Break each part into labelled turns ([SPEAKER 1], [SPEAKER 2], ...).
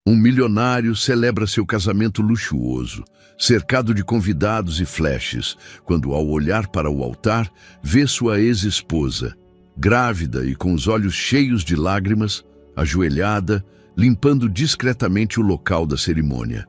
[SPEAKER 1] Um milionário celebra seu casamento luxuoso, cercado de convidados e flashes, quando, ao olhar para o altar, vê sua ex-esposa, grávida e com os olhos cheios de lágrimas, ajoelhada, limpando discretamente o local da cerimônia.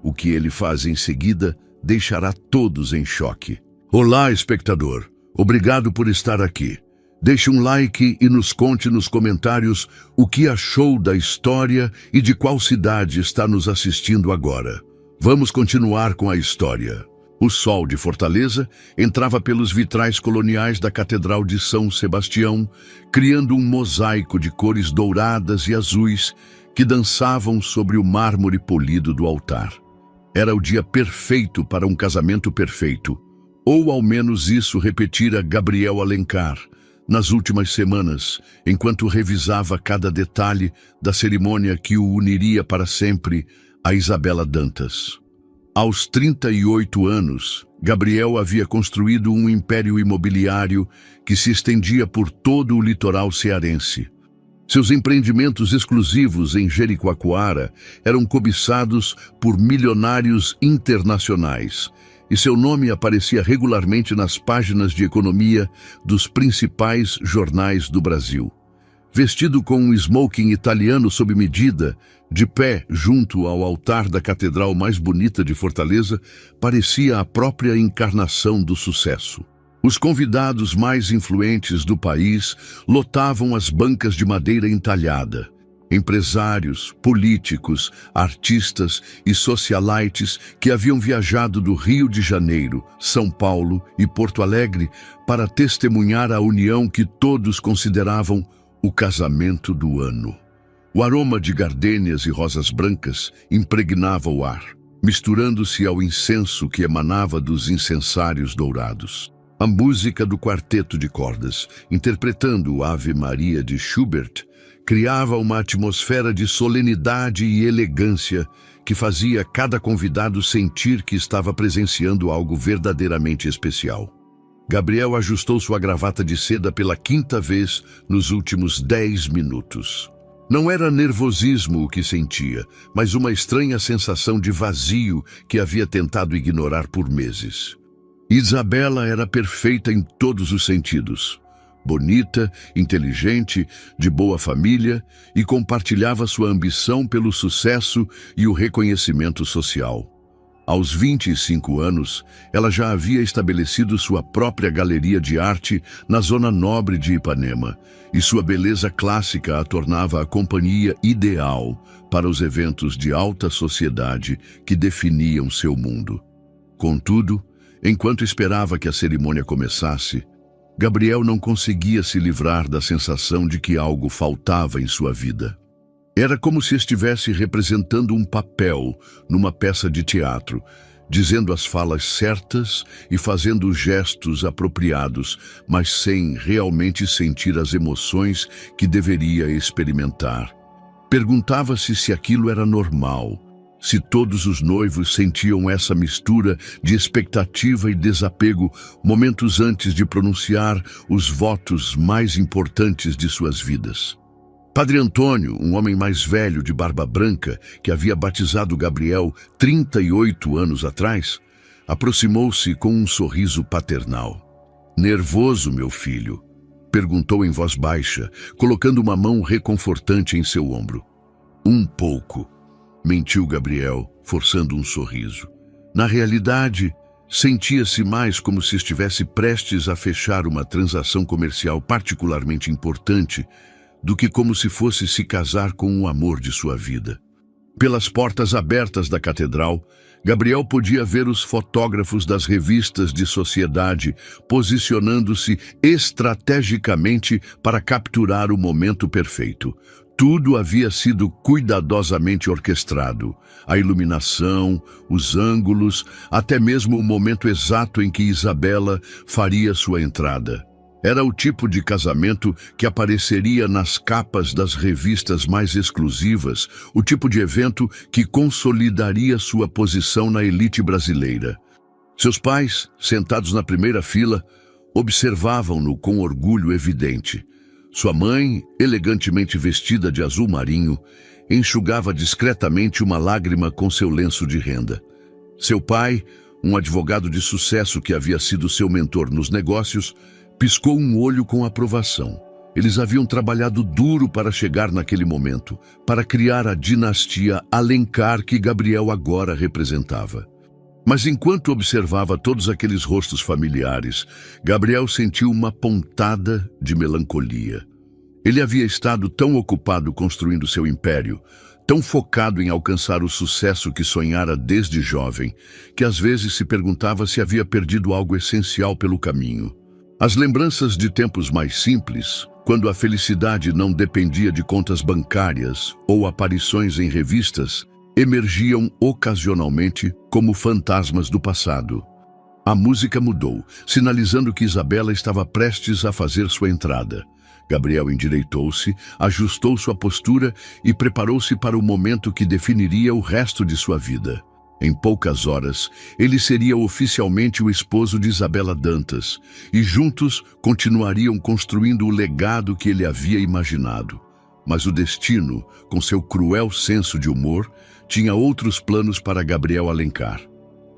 [SPEAKER 1] O que ele faz em seguida deixará todos em choque. Olá, espectador! Obrigado por estar aqui. Deixe um like e nos conte nos comentários o que achou da história e de qual cidade está nos assistindo agora. Vamos continuar com a história. O sol de Fortaleza entrava pelos vitrais coloniais da Catedral de São Sebastião, criando um mosaico de cores douradas e azuis que dançavam sobre o mármore polido do altar. Era o dia perfeito para um casamento perfeito, ou ao menos isso repetira Gabriel Alencar nas últimas semanas, enquanto revisava cada detalhe da cerimônia que o uniria para sempre a Isabela Dantas. Aos 38 anos, Gabriel havia construído um império imobiliário que se estendia por todo o litoral cearense. Seus empreendimentos exclusivos em Jericoacoara eram cobiçados por milionários internacionais, e seu nome aparecia regularmente nas páginas de economia dos principais jornais do Brasil. Vestido com um smoking italiano sob medida, de pé junto ao altar da catedral mais bonita de Fortaleza, parecia a própria encarnação do sucesso. Os convidados mais influentes do país lotavam as bancas de madeira entalhada. Empresários, políticos, artistas e socialites que haviam viajado do Rio de Janeiro, São Paulo e Porto Alegre para testemunhar a união que todos consideravam o casamento do ano. O aroma de gardênias e rosas brancas impregnava o ar, misturando-se ao incenso que emanava dos incensários dourados. A música do quarteto de cordas, interpretando o Ave Maria de Schubert, criava uma atmosfera de solenidade e elegância que fazia cada convidado sentir que estava presenciando algo verdadeiramente especial. Gabriel ajustou sua gravata de seda pela 5ª vez nos últimos 10 minutos. Não era nervosismo o que sentia, mas uma estranha sensação de vazio que havia tentado ignorar por meses. Isabela era perfeita em todos os sentidos. Bonita, inteligente, de boa família e compartilhava sua ambição pelo sucesso e o reconhecimento social. Aos 25 anos, ela já havia estabelecido sua própria galeria de arte na zona nobre de Ipanema, e sua beleza clássica a tornava a companhia ideal para os eventos de alta sociedade que definiam seu mundo. Contudo, enquanto esperava que a cerimônia começasse, Gabriel não conseguia se livrar da sensação de que algo faltava em sua vida. Era como se estivesse representando um papel numa peça de teatro, dizendo as falas certas e fazendo os gestos apropriados, mas sem realmente sentir as emoções que deveria experimentar. Perguntava-se se aquilo era normal, se todos os noivos sentiam essa mistura de expectativa e desapego momentos antes de pronunciar os votos mais importantes de suas vidas. Padre Antônio, um homem mais velho de barba branca, que havia batizado Gabriel 38 anos atrás, aproximou-se com um sorriso paternal. "Nervoso, meu filho?", perguntou em voz baixa, colocando uma mão reconfortante em seu ombro. "Um pouco", mentiu Gabriel, forçando um sorriso. Na realidade, sentia-se mais como se estivesse prestes a fechar uma transação comercial particularmente importante do que como se fosse se casar com o amor de sua vida. Pelas portas abertas da catedral, Gabriel podia ver os fotógrafos das revistas de sociedade posicionando-se estrategicamente para capturar o momento perfeito. Tudo havia sido cuidadosamente orquestrado. A iluminação, os ângulos, até mesmo o momento exato em que Isabela faria sua entrada. Era o tipo de casamento que apareceria nas capas das revistas mais exclusivas, o tipo de evento que consolidaria sua posição na elite brasileira. Seus pais, sentados na primeira fila, observavam-no com orgulho evidente. Sua mãe, elegantemente vestida de azul marinho, enxugava discretamente uma lágrima com seu lenço de renda. Seu pai, um advogado de sucesso que havia sido seu mentor nos negócios, piscou um olho com aprovação. Eles haviam trabalhado duro para chegar naquele momento, para criar a dinastia Alencar que Gabriel agora representava. Mas enquanto observava todos aqueles rostos familiares, Gabriel sentiu uma pontada de melancolia. Ele havia estado tão ocupado construindo seu império, tão focado em alcançar o sucesso que sonhara desde jovem, que às vezes se perguntava se havia perdido algo essencial pelo caminho. As lembranças de tempos mais simples, quando a felicidade não dependia de contas bancárias ou aparições em revistas, emergiam ocasionalmente como fantasmas do passado. A música mudou, sinalizando que Isabela estava prestes a fazer sua entrada. Gabriel endireitou-se, ajustou sua postura e preparou-se para o momento que definiria o resto de sua vida. Em poucas horas, ele seria oficialmente o esposo de Isabela Dantas, e juntos continuariam construindo o legado que ele havia imaginado. Mas o destino, com seu cruel senso de humor, tinha outros planos para Gabriel Alencar.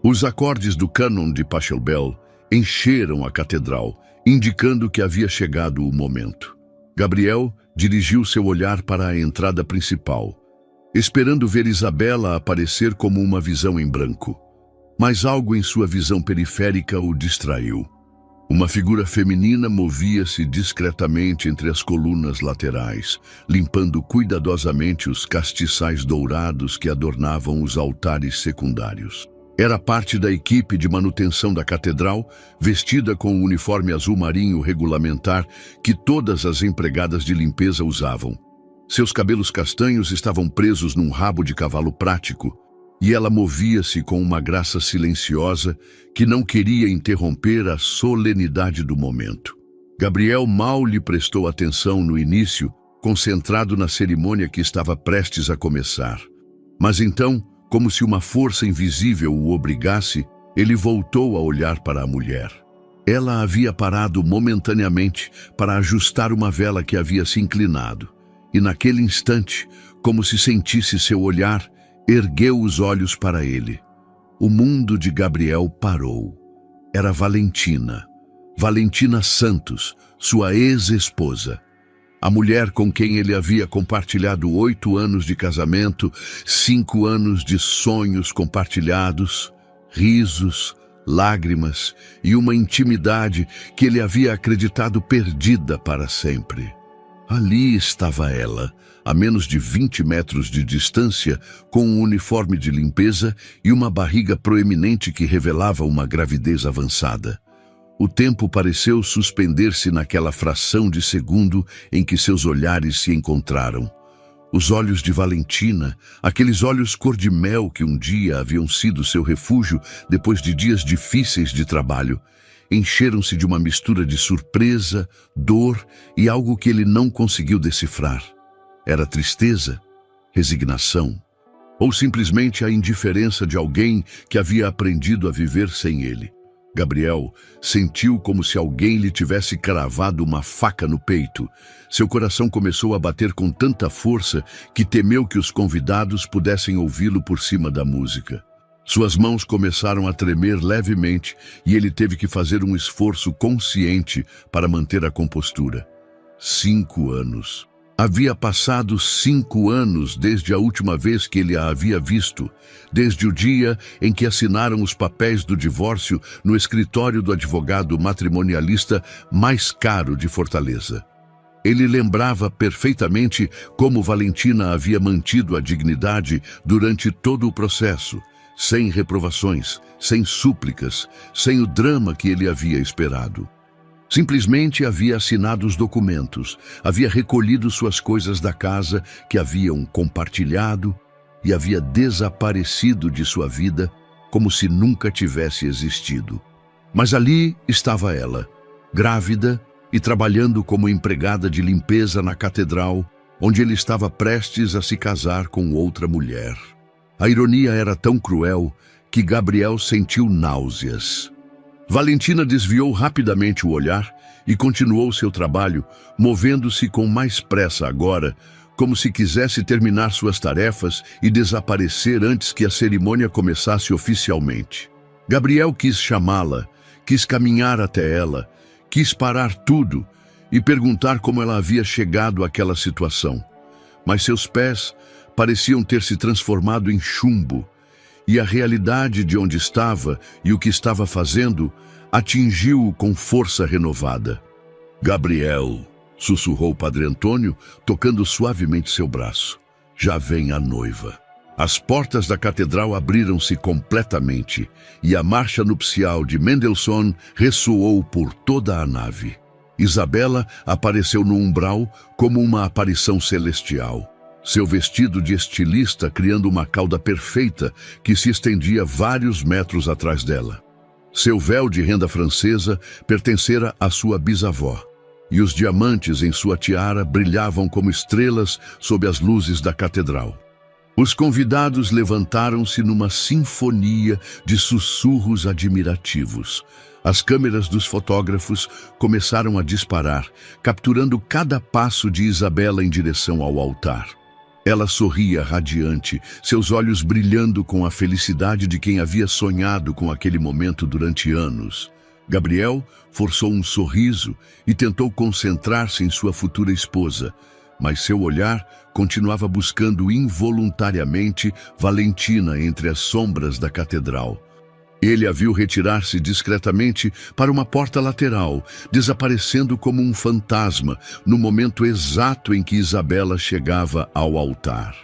[SPEAKER 1] Os acordes do cânon de Pachelbel encheram a catedral, indicando que havia chegado o momento. Gabriel dirigiu seu olhar para a entrada principal, esperando ver Isabela aparecer como uma visão em branco. Mas algo em sua visão periférica o distraiu. Uma figura feminina movia-se discretamente entre as colunas laterais, limpando cuidadosamente os castiçais dourados que adornavam os altares secundários. Era parte da equipe de manutenção da catedral, vestida com o uniforme azul marinho regulamentar que todas as empregadas de limpeza usavam. Seus cabelos castanhos estavam presos num rabo de cavalo prático, e ela movia-se com uma graça silenciosa que não queria interromper a solenidade do momento. Gabriel mal lhe prestou atenção no início, concentrado na cerimônia que estava prestes a começar. Mas então, como se uma força invisível o obrigasse, ele voltou a olhar para a mulher. Ela havia parado momentaneamente para ajustar uma vela que havia se inclinado, e naquele instante, como se sentisse seu olhar, ergueu os olhos para ele. O mundo de Gabriel parou. Era Valentina. Valentina Santos, sua ex-esposa. A mulher com quem ele havia compartilhado 8 anos de casamento, 5 anos de sonhos compartilhados, risos, lágrimas e uma intimidade que ele havia acreditado perdida para sempre. Ali estava ela, a menos de 20 metros de distância, com um uniforme de limpeza e uma barriga proeminente que revelava uma gravidez avançada. O tempo pareceu suspender-se naquela fração de segundo em que seus olhares se encontraram. Os olhos de Valentina, aqueles olhos cor-de-mel que um dia haviam sido seu refúgio depois de dias difíceis de trabalho, encheram-se de uma mistura de surpresa, dor e algo que ele não conseguiu decifrar. Era tristeza, resignação, ou simplesmente a indiferença de alguém que havia aprendido a viver sem ele. Gabriel sentiu como se alguém lhe tivesse cravado uma faca no peito. Seu coração começou a bater com tanta força que temeu que os convidados pudessem ouvi-lo por cima da música. Suas mãos começaram a tremer levemente e ele teve que fazer um esforço consciente para manter a compostura. 5 anos. Havia passado 5 anos desde a última vez que ele a havia visto, desde o dia em que assinaram os papéis do divórcio no escritório do advogado matrimonialista mais caro de Fortaleza. Ele lembrava perfeitamente como Valentina havia mantido a dignidade durante todo o processo, sem reprovações, sem súplicas, sem o drama que ele havia esperado. Simplesmente havia assinado os documentos, havia recolhido suas coisas da casa que haviam compartilhado e havia desaparecido de sua vida como se nunca tivesse existido. Mas ali estava ela, grávida e trabalhando como empregada de limpeza na catedral, onde ele estava prestes a se casar com outra mulher. A ironia era tão cruel que Gabriel sentiu náuseas. Valentina desviou rapidamente o olhar e continuou seu trabalho, movendo-se com mais pressa agora, como se quisesse terminar suas tarefas e desaparecer antes que a cerimônia começasse oficialmente. Gabriel quis chamá-la, quis caminhar até ela, quis parar tudo e perguntar como ela havia chegado àquela situação. Mas seus pés pareciam ter se transformado em chumbo, e a realidade de onde estava e o que estava fazendo atingiu-o com força renovada. "Gabriel", sussurrou Padre Antônio, tocando suavemente seu braço. "Já vem a noiva." As portas da catedral abriram-se completamente e a marcha nupcial de Mendelssohn ressoou por toda a nave. Isabela apareceu no umbral como uma aparição celestial. Seu vestido de estilista criando uma cauda perfeita que se estendia vários metros atrás dela. Seu véu de renda francesa pertencera à sua bisavó, e os diamantes em sua tiara brilhavam como estrelas sob as luzes da catedral. Os convidados levantaram-se numa sinfonia de sussurros admirativos. As câmeras dos fotógrafos começaram a disparar, capturando cada passo de Isabela em direção ao altar. Ela sorria radiante, seus olhos brilhando com a felicidade de quem havia sonhado com aquele momento durante anos. Gabriel forçou um sorriso e tentou concentrar-se em sua futura esposa, mas seu olhar continuava buscando involuntariamente Valentina entre as sombras da catedral. Ele a viu retirar-se discretamente para uma porta lateral, desaparecendo como um fantasma no momento exato em que Isabela chegava ao altar.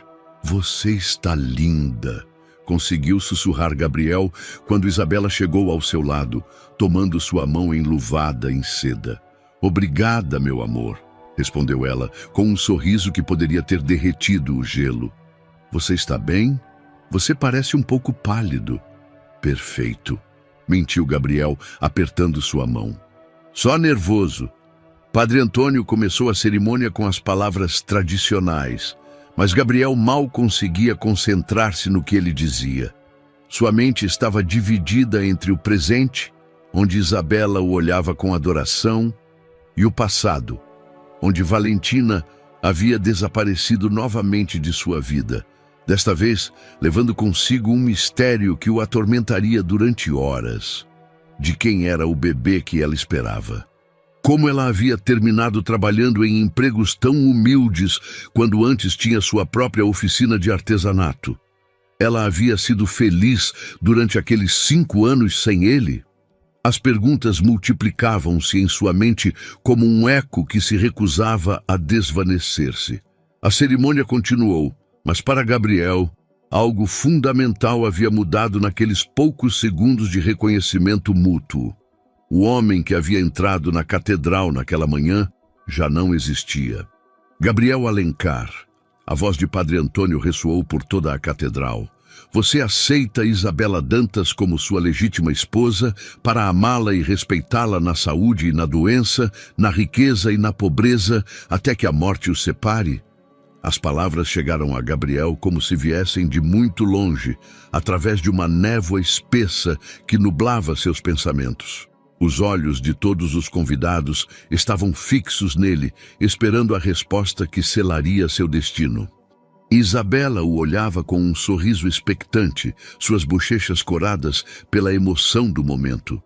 [SPEAKER 1] "Você está linda", conseguiu sussurrar Gabriel quando Isabela chegou ao seu lado, tomando sua mão enluvada em seda. "Obrigada, meu amor", respondeu ela, com um sorriso que poderia ter derretido o gelo. "Você está bem? Você parece um pouco pálido." "Perfeito", mentiu Gabriel, apertando sua mão. "Só nervoso." Padre Antônio começou a cerimônia com as palavras tradicionais, mas Gabriel mal conseguia concentrar-se no que ele dizia. Sua mente estava dividida entre o presente, onde Isabela o olhava com adoração, e o passado, onde Valentina havia desaparecido novamente de sua vida. Desta vez, levando consigo um mistério que o atormentaria durante horas. De quem era o bebê que ela esperava? Como ela havia terminado trabalhando em empregos tão humildes quando antes tinha sua própria oficina de artesanato? Ela havia sido feliz durante aqueles 5 anos sem ele? As perguntas multiplicavam-se em sua mente como um eco que se recusava a desvanecer-se. A cerimônia continuou. Mas para Gabriel, algo fundamental havia mudado naqueles poucos segundos de reconhecimento mútuo. O homem que havia entrado na catedral naquela manhã já não existia. "Gabriel Alencar", a voz de Padre Antônio ressoou por toda a catedral. "Você aceita Isabela Dantas como sua legítima esposa para amá-la e respeitá-la na saúde e na doença, na riqueza e na pobreza, até que a morte os separe?" As palavras chegaram a Gabriel como se viessem de muito longe, através de uma névoa espessa que nublava seus pensamentos. Os olhos de todos os convidados estavam fixos nele, esperando a resposta que selaria seu destino. Isabela o olhava com um sorriso expectante, suas bochechas coradas pela emoção do momento.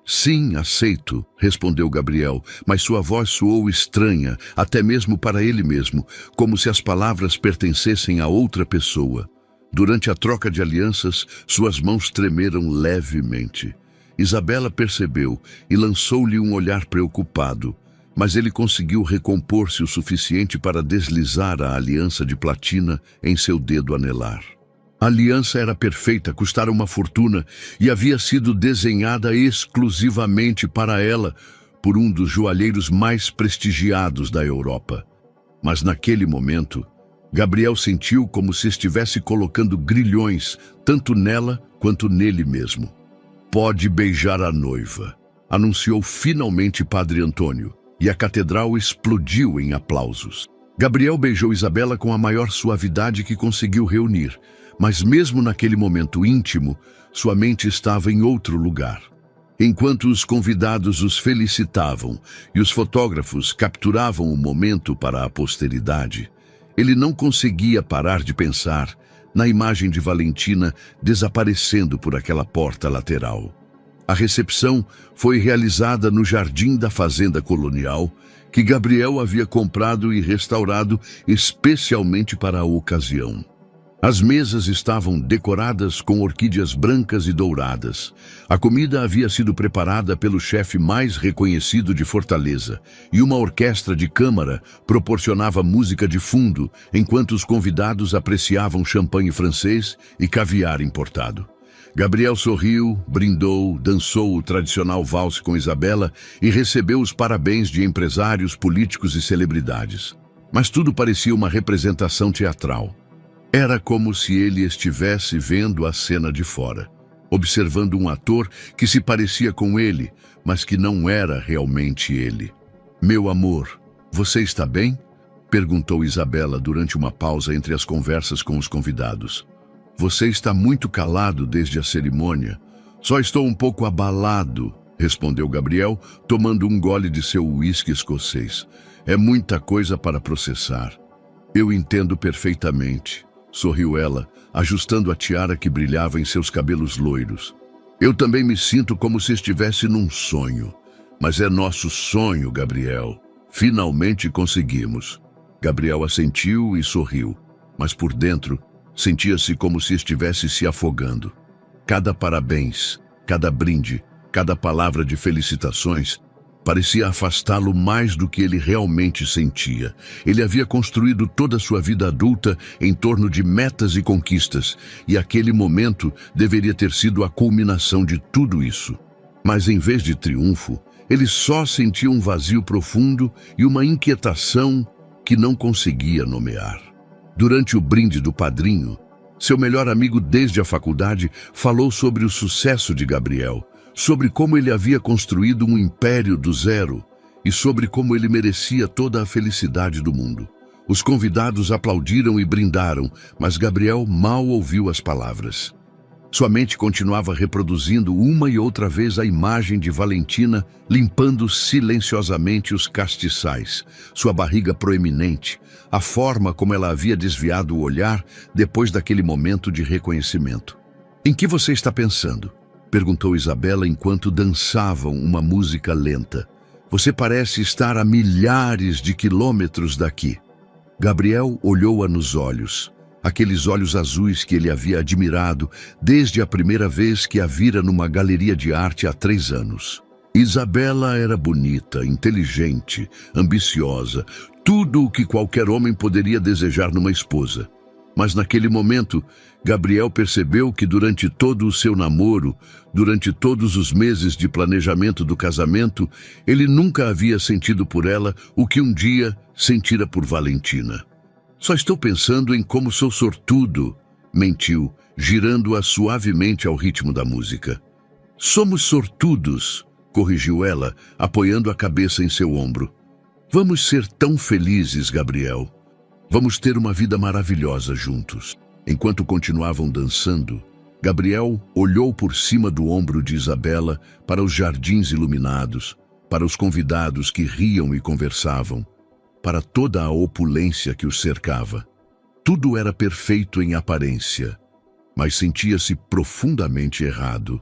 [SPEAKER 1] "Sim, aceito", respondeu Gabriel, mas sua voz soou estranha, até mesmo para ele mesmo, como se as palavras pertencessem a outra pessoa. Durante a troca de alianças, suas mãos tremeram levemente. Isabela percebeu e lançou-lhe um olhar preocupado, mas ele conseguiu recompor-se o suficiente para deslizar a aliança de platina em seu dedo anelar. A aliança era perfeita, custara uma fortuna e havia sido desenhada exclusivamente para ela por um dos joalheiros mais prestigiados da Europa. Mas naquele momento, Gabriel sentiu como se estivesse colocando grilhões tanto nela quanto nele mesmo. "Pode beijar a noiva", anunciou finalmente Padre Antônio, e a catedral explodiu em aplausos. Gabriel beijou Isabela com a maior suavidade que conseguiu reunir, mas mesmo naquele momento íntimo, sua mente estava em outro lugar. Enquanto os convidados os felicitavam e os fotógrafos capturavam o momento para a posteridade, Ele não conseguia parar de pensar na imagem de Valentina desaparecendo por aquela porta lateral. A recepção foi realizada no jardim da fazenda colonial, que Gabriel havia comprado e restaurado especialmente para a ocasião. As mesas estavam decoradas com orquídeas brancas e douradas. A comida havia sido preparada pelo chefe mais reconhecido de Fortaleza, e uma orquestra de câmara proporcionava música de fundo, enquanto os convidados apreciavam champanhe francês e caviar importado. Gabriel sorriu, brindou, dançou o tradicional valse com Isabela e recebeu os parabéns de empresários, políticos e celebridades. Mas tudo parecia uma representação teatral. Era como se ele estivesse vendo a cena de fora, observando um ator que se parecia com ele, mas que não era realmente ele. "Meu amor, você está bem?" perguntou Isabela durante uma pausa entre as conversas com os convidados. "Você está muito calado desde a cerimônia." "Só estou um pouco abalado", respondeu Gabriel, tomando um gole de seu uísque escocês. "É muita coisa para processar." "Eu entendo perfeitamente", sorriu ela, ajustando a tiara que brilhava em seus cabelos loiros. "Eu também me sinto como se estivesse num sonho. Mas é nosso sonho, Gabriel. Finalmente conseguimos." Gabriel assentiu e sorriu, mas por dentro sentia-se como se estivesse se afogando. Cada parabéns, cada brinde, cada palavra de felicitações parecia afastá-lo mais do que ele realmente sentia. Ele havia construído toda a sua vida adulta em torno de metas e conquistas, e aquele momento deveria ter sido a culminação de tudo isso. Mas em vez de triunfo, ele só sentia um vazio profundo e uma inquietação que não conseguia nomear. Durante o brinde do padrinho, seu melhor amigo desde a faculdade falou sobre o sucesso de Gabriel, sobre como ele havia construído um império do zero e sobre como ele merecia toda a felicidade do mundo. Os convidados aplaudiram e brindaram, mas Gabriel mal ouviu as palavras. Sua mente continuava reproduzindo uma e outra vez a imagem de Valentina limpando silenciosamente os castiçais, sua barriga proeminente, a forma como ela havia desviado o olhar depois daquele momento de reconhecimento. "Em que você está pensando?" perguntou Isabela enquanto dançavam uma música lenta. "Você parece estar a milhares de quilômetros daqui." Gabriel olhou-a nos olhos, aqueles olhos azuis que ele havia admirado desde a primeira vez que a vira numa galeria de arte há 3 anos. Isabela era bonita, inteligente, ambiciosa, tudo o que qualquer homem poderia desejar numa esposa. Mas naquele momento, Gabriel percebeu que durante todo o seu namoro, durante todos os meses de planejamento do casamento, ele nunca havia sentido por ela o que um dia sentira por Valentina. "Só estou pensando em como sou sortudo", mentiu, girando-a suavemente ao ritmo da música. "Somos sortudos", corrigiu ela, apoiando a cabeça em seu ombro. "Vamos ser tão felizes, Gabriel. Vamos ter uma vida maravilhosa juntos." Enquanto continuavam dançando, Gabriel olhou por cima do ombro de Isabela para os jardins iluminados, para os convidados que riam e conversavam, para toda a opulência que os cercava. Tudo era perfeito em aparência, mas sentia-se profundamente errado.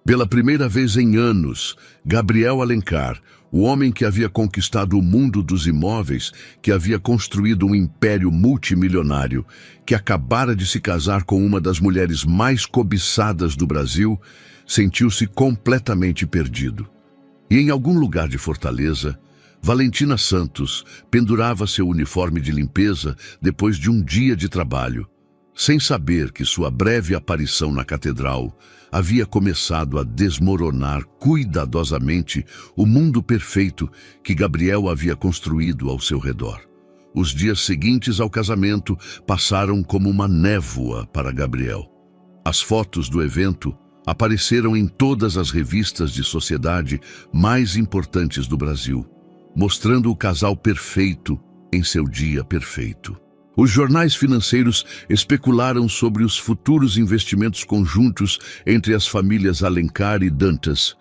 [SPEAKER 1] Pela primeira vez em anos, Gabriel Alencar, o homem que havia conquistado o mundo dos imóveis, que havia construído um império multimilionário, que acabara de se casar com uma das mulheres mais cobiçadas do Brasil, sentiu-se completamente perdido. E em algum lugar de Fortaleza, Valentina Santos pendurava seu uniforme de limpeza depois de um dia de trabalho, sem saber que sua breve aparição na catedral havia começado a desmoronar cuidadosamente o mundo perfeito que Gabriel havia construído ao seu redor. Os dias seguintes ao casamento passaram como uma névoa para Gabriel. As fotos do evento apareceram em todas as revistas de sociedade mais importantes do Brasil, mostrando o casal perfeito em seu dia perfeito. Os jornais financeiros especularam sobre os futuros investimentos conjuntos entre as famílias Alencar e Dantas,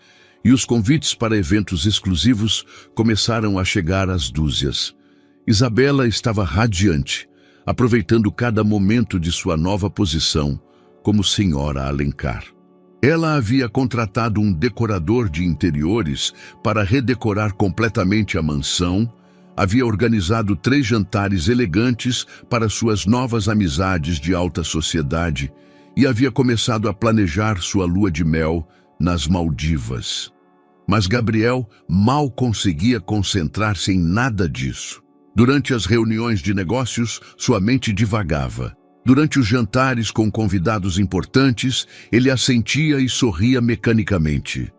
[SPEAKER 1] e os convites para eventos exclusivos começaram a chegar às dúzias. Isabela estava radiante, aproveitando cada momento de sua nova posição como senhora Alencar. Ela havia contratado um decorador de interiores para redecorar completamente a mansão, havia organizado 3 jantares elegantes para suas novas amizades de alta sociedade e havia começado a planejar sua lua de mel nas Maldivas. Mas Gabriel mal conseguia concentrar-se em nada disso. Durante as reuniões de negócios, sua mente divagava. Durante os jantares com convidados importantes, ele assentia e sorria mecanicamente.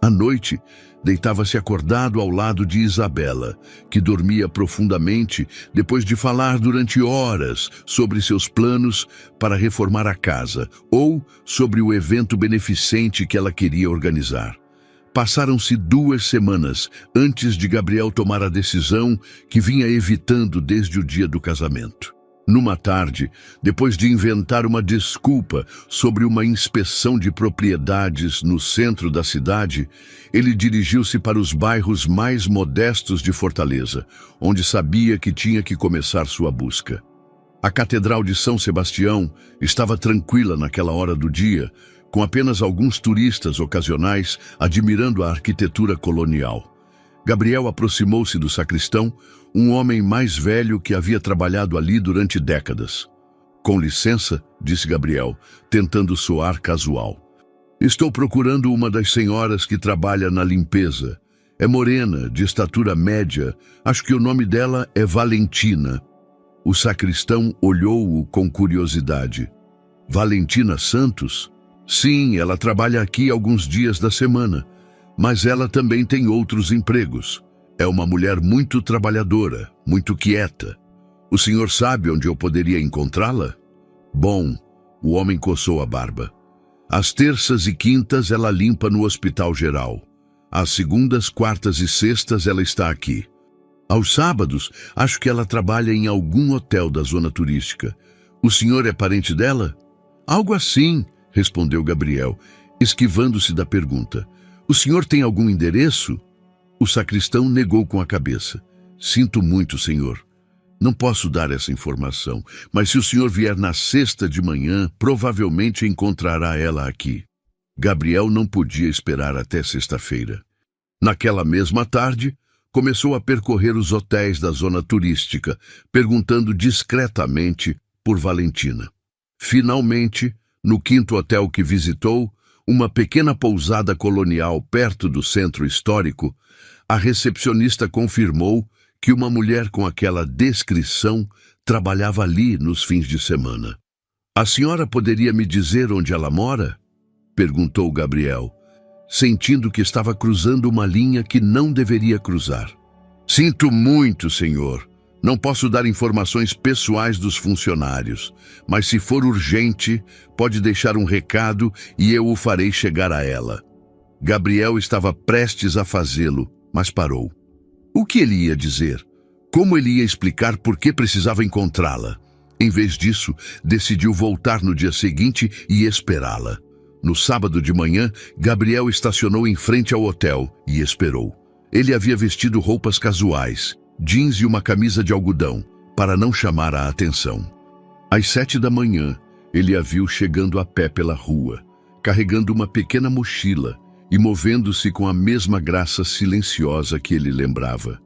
[SPEAKER 1] À noite, deitava-se acordado ao lado de Isabela, que dormia profundamente depois de falar durante horas sobre seus planos para reformar a casa ou sobre o evento beneficente que ela queria organizar. Passaram-se 2 semanas antes de Gabriel tomar a decisão que vinha evitando desde o dia do casamento. Numa tarde, depois de inventar uma desculpa sobre uma inspeção de propriedades no centro da cidade, ele dirigiu-se para os bairros mais modestos de Fortaleza, onde sabia que tinha que começar sua busca. A Catedral de São Sebastião estava tranquila naquela hora do dia, com apenas alguns turistas ocasionais admirando a arquitetura colonial. Gabriel aproximou-se do sacristão, um homem mais velho que havia trabalhado ali durante décadas. "Com licença", disse Gabriel, tentando soar casual. "Estou procurando uma das senhoras que trabalha na limpeza. É morena, de estatura média. Acho que o nome dela é Valentina." O sacristão olhou-o com curiosidade. "Valentina Santos? Sim, ela trabalha aqui alguns dias da semana. Mas ela também tem outros empregos. É uma mulher muito trabalhadora, muito quieta. O senhor sabe onde eu poderia encontrá-la?" "Bom", o homem coçou a barba. "Às terças e quintas ela limpa no Hospital Geral. Às segundas, quartas e sextas ela está aqui. Aos sábados, acho que ela trabalha em algum hotel da zona turística. O senhor é parente dela?" "Algo assim", respondeu Gabriel, esquivando-se da pergunta. "O senhor tem algum endereço?" O sacristão negou com a cabeça. "Sinto muito, senhor. Não posso dar essa informação, mas se o senhor vier na sexta de manhã, provavelmente encontrará ela aqui." Gabriel não podia esperar até sexta-feira. Naquela mesma tarde, começou a percorrer os hotéis da zona turística, perguntando discretamente por Valentina. Finalmente, no 5º hotel que visitou, uma pequena pousada colonial perto do centro histórico, a recepcionista confirmou que uma mulher com aquela descrição trabalhava ali nos fins de semana. "A senhora poderia me dizer onde ela mora?" perguntou Gabriel, sentindo que estava cruzando uma linha que não deveria cruzar. "Sinto muito, senhor. Não posso dar informações pessoais dos funcionários, mas se for urgente, pode deixar um recado e eu o farei chegar a ela." Gabriel estava prestes a fazê-lo, mas parou. O que ele ia dizer? Como ele ia explicar por que precisava encontrá-la? Em vez disso, decidiu voltar no dia seguinte e esperá-la. No sábado de manhã, Gabriel estacionou em frente ao hotel e esperou. Ele havia vestido roupas casuais, jeans e uma camisa de algodão, para não chamar a atenção. Às 7 da manhã, ele a viu chegando a pé pela rua, carregando uma pequena mochila e movendo-se com a mesma graça silenciosa que ele lembrava.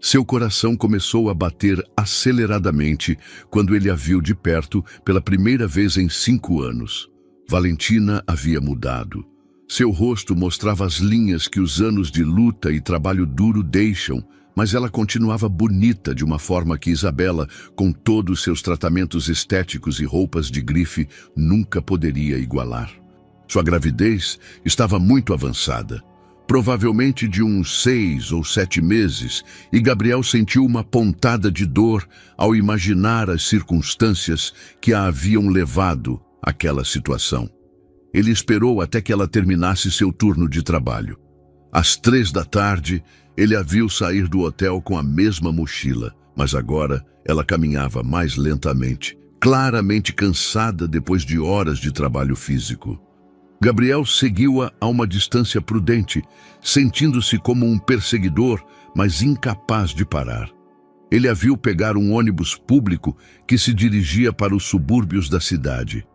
[SPEAKER 1] Seu coração começou a bater aceleradamente quando ele a viu de perto pela primeira vez em 5 anos. Valentina havia mudado. Seu rosto mostrava as linhas que os anos de luta e trabalho duro deixam, mas ela continuava bonita de uma forma que Isabela, com todos seus tratamentos estéticos e roupas de grife, nunca poderia igualar. Sua gravidez estava muito avançada, provavelmente de uns 6 ou 7 meses, e Gabriel sentiu uma pontada de dor ao imaginar as circunstâncias que a haviam levado àquela situação. Ele esperou até que ela terminasse seu turno de trabalho. Às 3 da tarde, ele a viu sair do hotel com a mesma mochila, mas agora ela caminhava mais lentamente, claramente cansada depois de horas de trabalho físico. Gabriel seguiu-a a uma distância prudente, sentindo-se como um perseguidor, mas incapaz de parar. Ele a viu pegar um ônibus público que se dirigia para os subúrbios da cidade.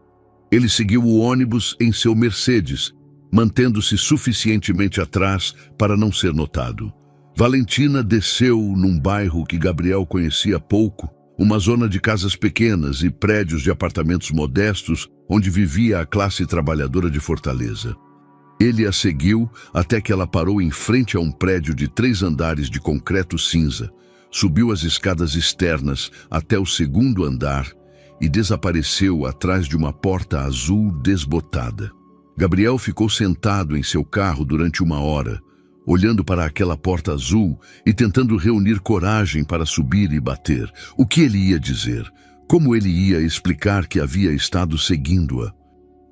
[SPEAKER 1] Ele seguiu o ônibus em seu Mercedes, mantendo-se suficientemente atrás para não ser notado. Valentina desceu num bairro que Gabriel conhecia pouco, uma zona de casas pequenas e prédios de apartamentos modestos onde vivia a classe trabalhadora de Fortaleza. Ele a seguiu até que ela parou em frente a um prédio de 3 andares de concreto cinza, subiu as escadas externas até o segundo andar e desapareceu atrás de uma porta azul desbotada. Gabriel ficou sentado em seu carro durante 1 hora, olhando para aquela porta azul e tentando reunir coragem para subir e bater. O que ele ia dizer? Como ele ia explicar que havia estado seguindo-a?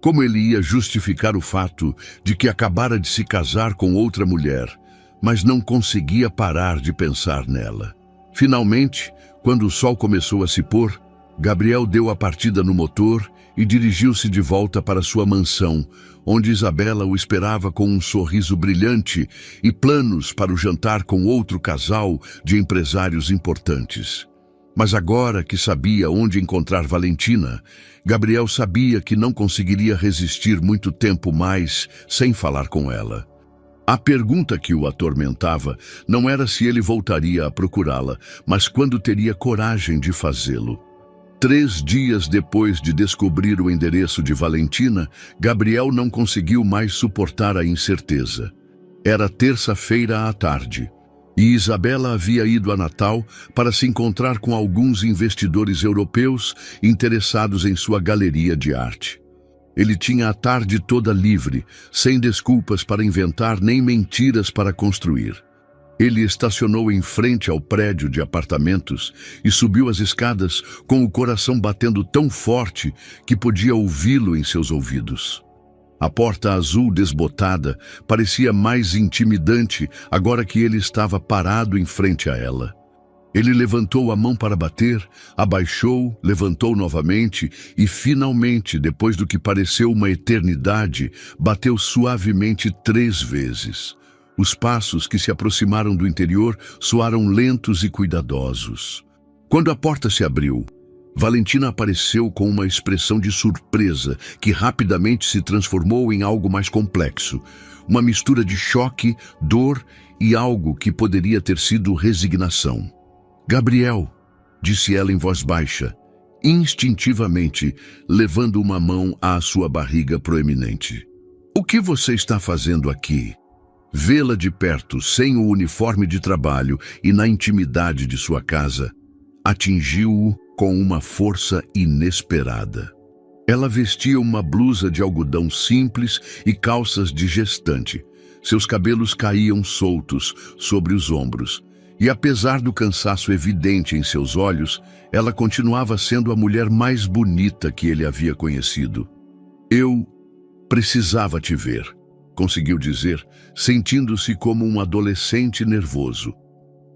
[SPEAKER 1] Como ele ia justificar o fato de que acabara de se casar com outra mulher, mas não conseguia parar de pensar nela? Finalmente, quando o sol começou a se pôr, Gabriel deu a partida no motor e dirigiu-se de volta para sua mansão, onde Isabela o esperava com um sorriso brilhante e planos para o jantar com outro casal de empresários importantes. Mas agora que sabia onde encontrar Valentina, Gabriel sabia que não conseguiria resistir muito tempo mais sem falar com ela. A pergunta que o atormentava não era se ele voltaria a procurá-la, mas quando teria coragem de fazê-lo. 3 dias depois de descobrir o endereço de Valentina, Gabriel não conseguiu mais suportar a incerteza. Era terça-feira à tarde, e Isabela havia ido a Natal para se encontrar com alguns investidores europeus interessados em sua galeria de arte. Ele tinha a tarde toda livre, sem desculpas para inventar nem mentiras para construir. Ele estacionou em frente ao prédio de apartamentos e subiu as escadas com o coração batendo tão forte que podia ouvi-lo em seus ouvidos. A porta azul desbotada parecia mais intimidante agora que ele estava parado em frente a ela. Ele levantou a mão para bater, abaixou, levantou novamente e, finalmente, depois do que pareceu uma eternidade, bateu suavemente 3 vezes. Os passos que se aproximaram do interior soaram lentos e cuidadosos. Quando a porta se abriu, Valentina apareceu com uma expressão de surpresa que rapidamente se transformou em algo mais complexo. Uma mistura de choque, dor e algo que poderia ter sido resignação. "Gabriel", disse ela em voz baixa, instintivamente levando uma mão à sua barriga proeminente. "O que você está fazendo aqui?" Vê-la de perto, sem o uniforme de trabalho e na intimidade de sua casa, atingiu-o com uma força inesperada. Ela vestia uma blusa de algodão simples e calças de gestante. Seus cabelos caíam soltos sobre os ombros, e apesar do cansaço evidente em seus olhos, ela continuava sendo a mulher mais bonita que ele havia conhecido. "Eu precisava te ver", conseguiu dizer, sentindo-se como um adolescente nervoso.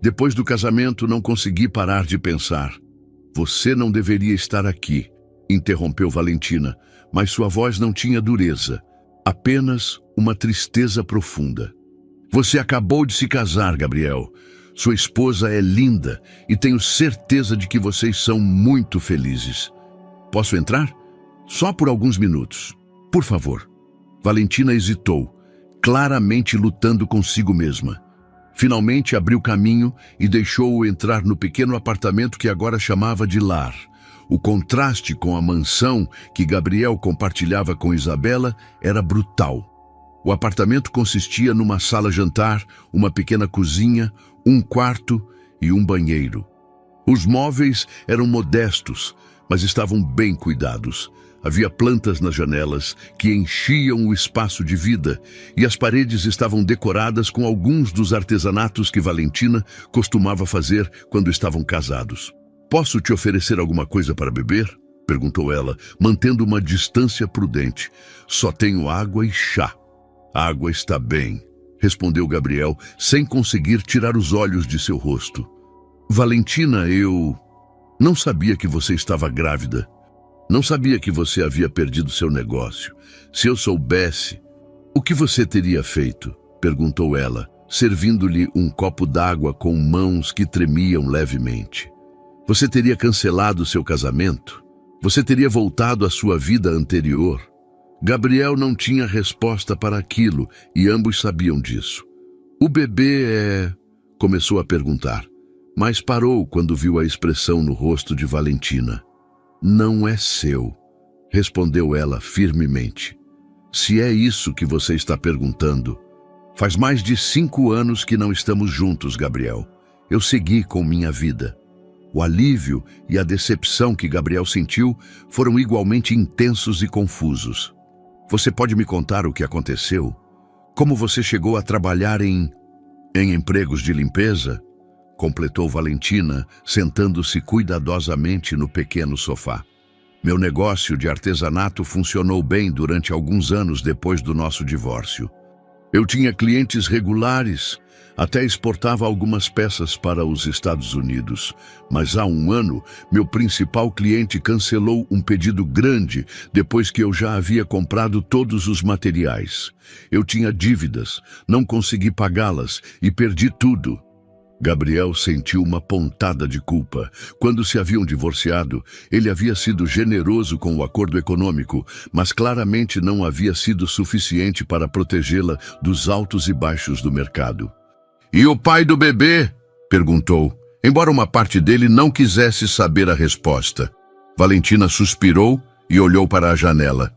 [SPEAKER 1] "Depois do casamento não consegui parar de pensar. Você não deveria estar aqui", interrompeu Valentina, mas sua voz não tinha dureza, apenas uma tristeza profunda. "Você acabou de se casar, Gabriel. Sua esposa é linda e tenho certeza de que vocês são muito felizes. Posso entrar? Só por alguns minutos. Por favor." Valentina hesitou, claramente lutando consigo mesma. Finalmente abriu caminho e deixou-o entrar no pequeno apartamento que agora chamava de lar. O contraste com a mansão que Gabriel compartilhava com Isabela era brutal. O apartamento consistia numa sala-jantar, uma pequena cozinha, um quarto e um banheiro. Os móveis eram modestos, mas estavam bem cuidados. Havia plantas nas janelas que enchiam o espaço de vida e as paredes estavam decoradas com alguns dos artesanatos que Valentina costumava fazer quando estavam casados. "Posso te oferecer alguma coisa para beber?" perguntou ela, mantendo uma distância prudente. "Só tenho água e chá." "A água está bem", respondeu Gabriel, sem conseguir tirar os olhos de seu rosto. "Valentina, eu não sabia que você estava grávida. Não sabia que você havia perdido seu negócio. Se eu soubesse, o que você teria feito?" perguntou ela, servindo-lhe um copo d'água com mãos que tremiam levemente. Você teria cancelado seu casamento? Você teria voltado à sua vida anterior? Gabriel não tinha resposta para aquilo e ambos sabiam disso. O bebê é... Começou a perguntar, mas parou quando viu a expressão no rosto de Valentina. Não é seu, respondeu ela firmemente. Se é isso que você está perguntando, faz mais de 5 anos que não estamos juntos, Gabriel. Eu segui com minha vida. O alívio e a decepção que Gabriel sentiu foram igualmente intensos e confusos. Você pode me contar o que aconteceu? Como você chegou a trabalhar em empregos de limpeza? Completou Valentina, sentando-se cuidadosamente no pequeno sofá. Meu negócio de artesanato funcionou bem durante alguns anos depois do nosso divórcio. Eu tinha clientes regulares, até exportava algumas peças para os Estados Unidos. Mas há um ano, meu principal cliente cancelou um pedido grande depois que eu já havia comprado todos os materiais. Eu tinha dívidas, não consegui pagá-las e perdi tudo. Gabriel sentiu uma pontada de culpa. Quando se haviam divorciado, ele havia sido generoso com o acordo econômico, mas claramente não havia sido suficiente para protegê-la dos altos e baixos do mercado. E o pai do bebê? Perguntou, embora uma parte dele não quisesse saber a resposta. Valentina suspirou e olhou para a janela.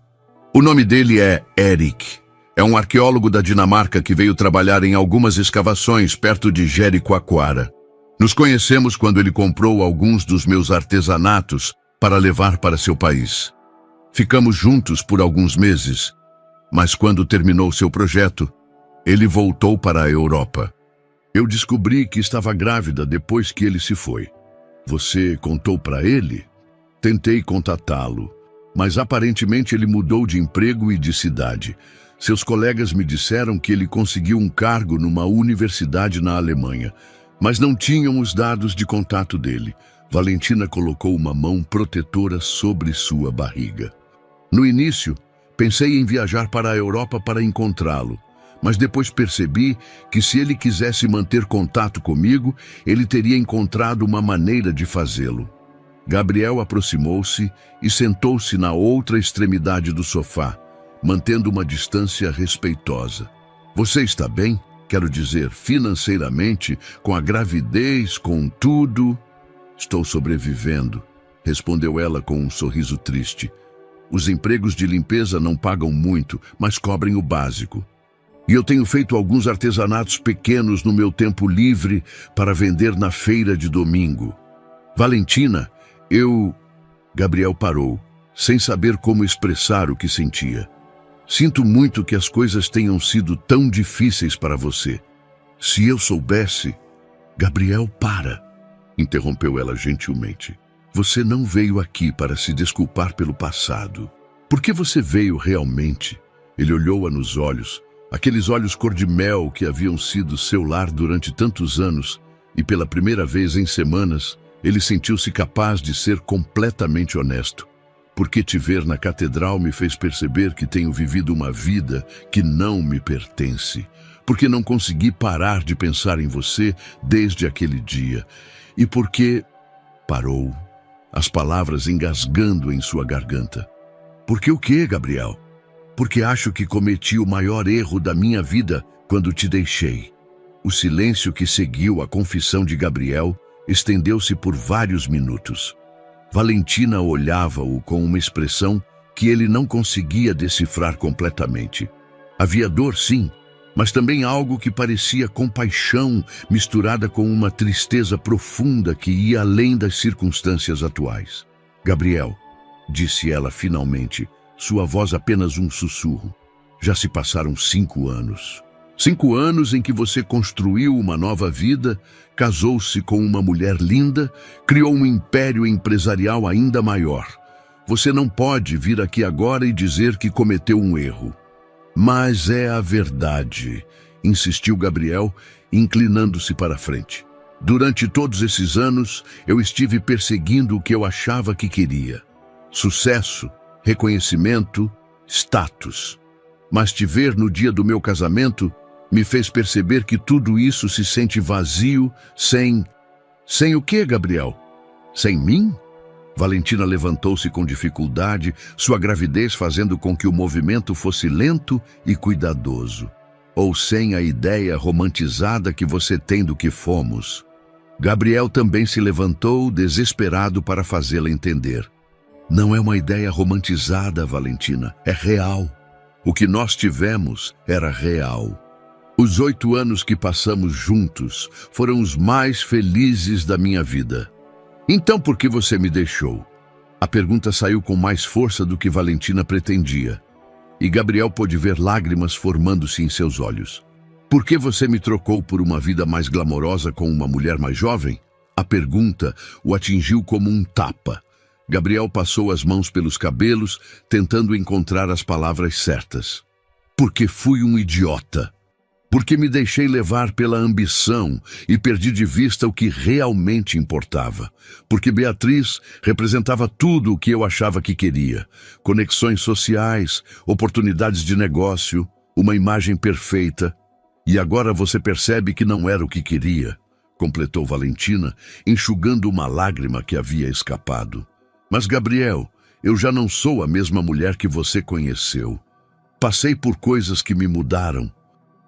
[SPEAKER 1] O nome dele é Eric. É um arqueólogo da Dinamarca que veio trabalhar em algumas escavações perto de Jericoacoara. Nos conhecemos quando ele comprou alguns dos meus artesanatos para levar para seu país. Ficamos juntos por alguns meses, mas quando terminou seu projeto, ele voltou para a Europa. Eu descobri que estava grávida depois que ele se foi. Você contou para ele? Tentei contatá-lo, mas aparentemente ele mudou de emprego e de cidade. Seus colegas me disseram que ele conseguiu um cargo numa universidade na Alemanha, mas não tinham os dados de contato dele. Valentina colocou uma mão protetora sobre sua barriga. No início, pensei em viajar para a Europa para encontrá-lo, mas depois percebi que se ele quisesse manter contato comigo, ele teria encontrado uma maneira de fazê-lo. Gabriel aproximou-se e sentou-se na outra extremidade do sofá, mantendo uma distância respeitosa. Você está bem? Quero dizer, financeiramente, com a gravidez, com tudo? Estou sobrevivendo, respondeu ela com um sorriso triste. Os empregos de limpeza não pagam muito, mas cobrem o básico. E eu tenho feito alguns artesanatos pequenos no meu tempo livre para vender na feira de domingo. Valentina, Gabriel parou, sem saber como expressar o que sentia. Sinto muito que as coisas tenham sido tão difíceis para você. Se eu soubesse... Gabriel, para! Interrompeu ela gentilmente. Você não veio aqui para se desculpar pelo passado. Por que você veio realmente? Ele olhou-a nos olhos, aqueles olhos cor-de-mel que haviam sido seu lar durante tantos anos, e pela primeira vez em semanas, ele sentiu-se capaz de ser completamente honesto. Porque te ver na catedral me fez perceber que tenho vivido uma vida que não me pertence. Porque não consegui parar de pensar em você desde aquele dia. E porque... Parou, as palavras engasgando em sua garganta. Por que o quê, Gabriel? Porque acho que cometi o maior erro da minha vida quando te deixei. O silêncio que seguiu a confissão de Gabriel estendeu-se por vários minutos. Valentina olhava-o com uma expressão que ele não conseguia decifrar completamente. Havia dor, sim, mas também algo que parecia compaixão misturada com uma tristeza profunda que ia além das circunstâncias atuais. Gabriel, disse ela finalmente, sua voz apenas um sussurro. Já se passaram 5 anos. 5 anos em que você construiu uma nova vida, casou-se com uma mulher linda, criou um império empresarial ainda maior. Você não pode vir aqui agora e dizer que cometeu um erro. Mas é a verdade, insistiu Gabriel, inclinando-se para a frente. Durante todos esses anos, eu estive perseguindo o que eu achava que queria. Sucesso, reconhecimento, status. Mas te ver no dia do meu casamento Me fez perceber que tudo isso se sente vazio sem... Sem o quê, Gabriel? Sem mim? Valentina levantou-se com dificuldade, sua gravidez fazendo com que o movimento fosse lento e cuidadoso. Ou sem a ideia romantizada que você tem do que fomos. Gabriel também se levantou, desesperado para fazê-la entender. Não é uma ideia romantizada, Valentina, é real. O que nós tivemos era real. Os 8 anos que passamos juntos foram os mais felizes da minha vida. Então por que você me deixou? A pergunta saiu com mais força do que Valentina pretendia. E Gabriel pôde ver lágrimas formando-se em seus olhos. Por que você me trocou por uma vida mais glamourosa com uma mulher mais jovem? A pergunta o atingiu como um tapa. Gabriel passou as mãos pelos cabelos, tentando encontrar as palavras certas. Porque fui um idiota. Porque me deixei levar pela ambição e perdi de vista o que realmente importava. Porque Beatriz representava tudo o que eu achava que queria. Conexões sociais, oportunidades de negócio, uma imagem perfeita. E agora você percebe que não era o que queria, completou Valentina, enxugando uma lágrima que havia escapado. Mas, Gabriel, eu já não sou a mesma mulher que você conheceu. Passei por coisas que me mudaram.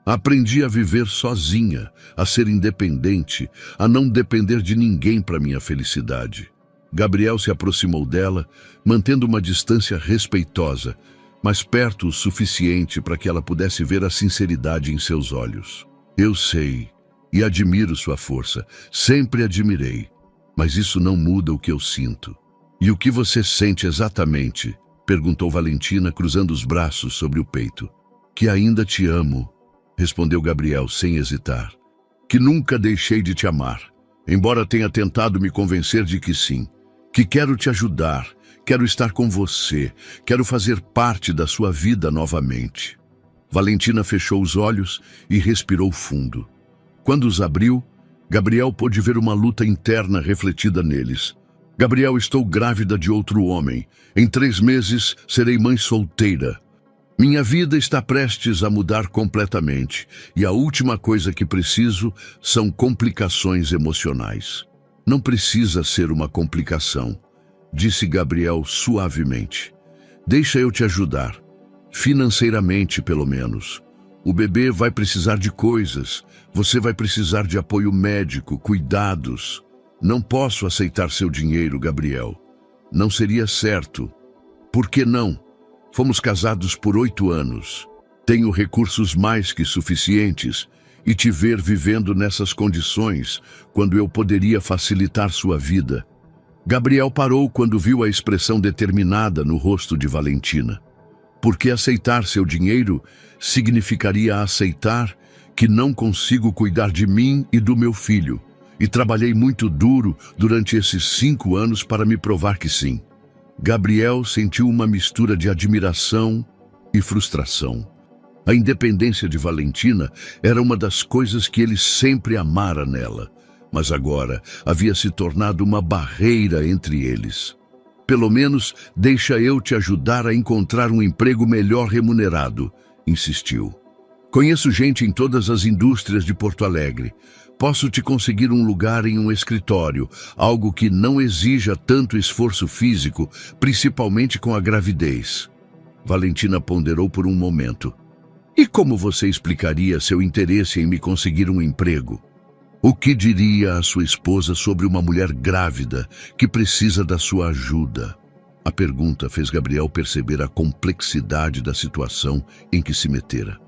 [SPEAKER 1] Aprendi a viver sozinha, a ser independente, a não depender de ninguém para minha felicidade. Gabriel se aproximou dela, mantendo uma distância respeitosa, mas perto o suficiente para que ela pudesse ver a sinceridade em seus olhos. Eu sei, e admiro sua força, sempre admirei, mas isso não muda o que eu sinto. E o que você sente exatamente? Perguntou Valentina, cruzando os braços sobre o peito. Que ainda te amo, respondeu Gabriel sem hesitar. Que nunca deixei de te amar, embora tenha tentado me convencer de que sim. Que quero te ajudar, quero estar com você, quero fazer parte da sua vida novamente. Valentina fechou os olhos e respirou fundo. Quando os abriu, Gabriel pôde ver uma luta interna refletida neles. Gabriel, estou grávida de outro homem. Em 3 meses serei mãe solteira. Minha vida está prestes a mudar completamente e a última coisa que preciso são complicações emocionais. Não precisa ser uma complicação, disse Gabriel suavemente. Deixa eu te ajudar, financeiramente pelo menos. O bebê vai precisar de coisas, você vai precisar de apoio médico, cuidados. Não posso aceitar seu dinheiro, Gabriel. Não seria certo. Por que não? Fomos casados por 8 anos. Tenho recursos mais que suficientes e te ver vivendo nessas condições, quando eu poderia facilitar sua vida. Gabriel parou quando viu a expressão determinada no rosto de Valentina. Porque aceitar seu dinheiro significaria aceitar que não consigo cuidar de mim e do meu filho. E trabalhei muito duro durante esses 5 anos para me provar que sim. Gabriel sentiu uma mistura de admiração e frustração. A independência de Valentina era uma das coisas que ele sempre amara nela, mas agora havia se tornado uma barreira entre eles. Pelo menos deixa eu te ajudar a encontrar um emprego melhor remunerado, insistiu. Conheço gente em todas as indústrias de Porto Alegre. Posso te conseguir um lugar em um escritório, algo que não exija tanto esforço físico, principalmente com a gravidez. Valentina ponderou por um momento. E como você explicaria seu interesse em me conseguir um emprego? O que diria a sua esposa sobre uma mulher grávida que precisa da sua ajuda? A pergunta fez Gabriel perceber a complexidade da situação em que se metera.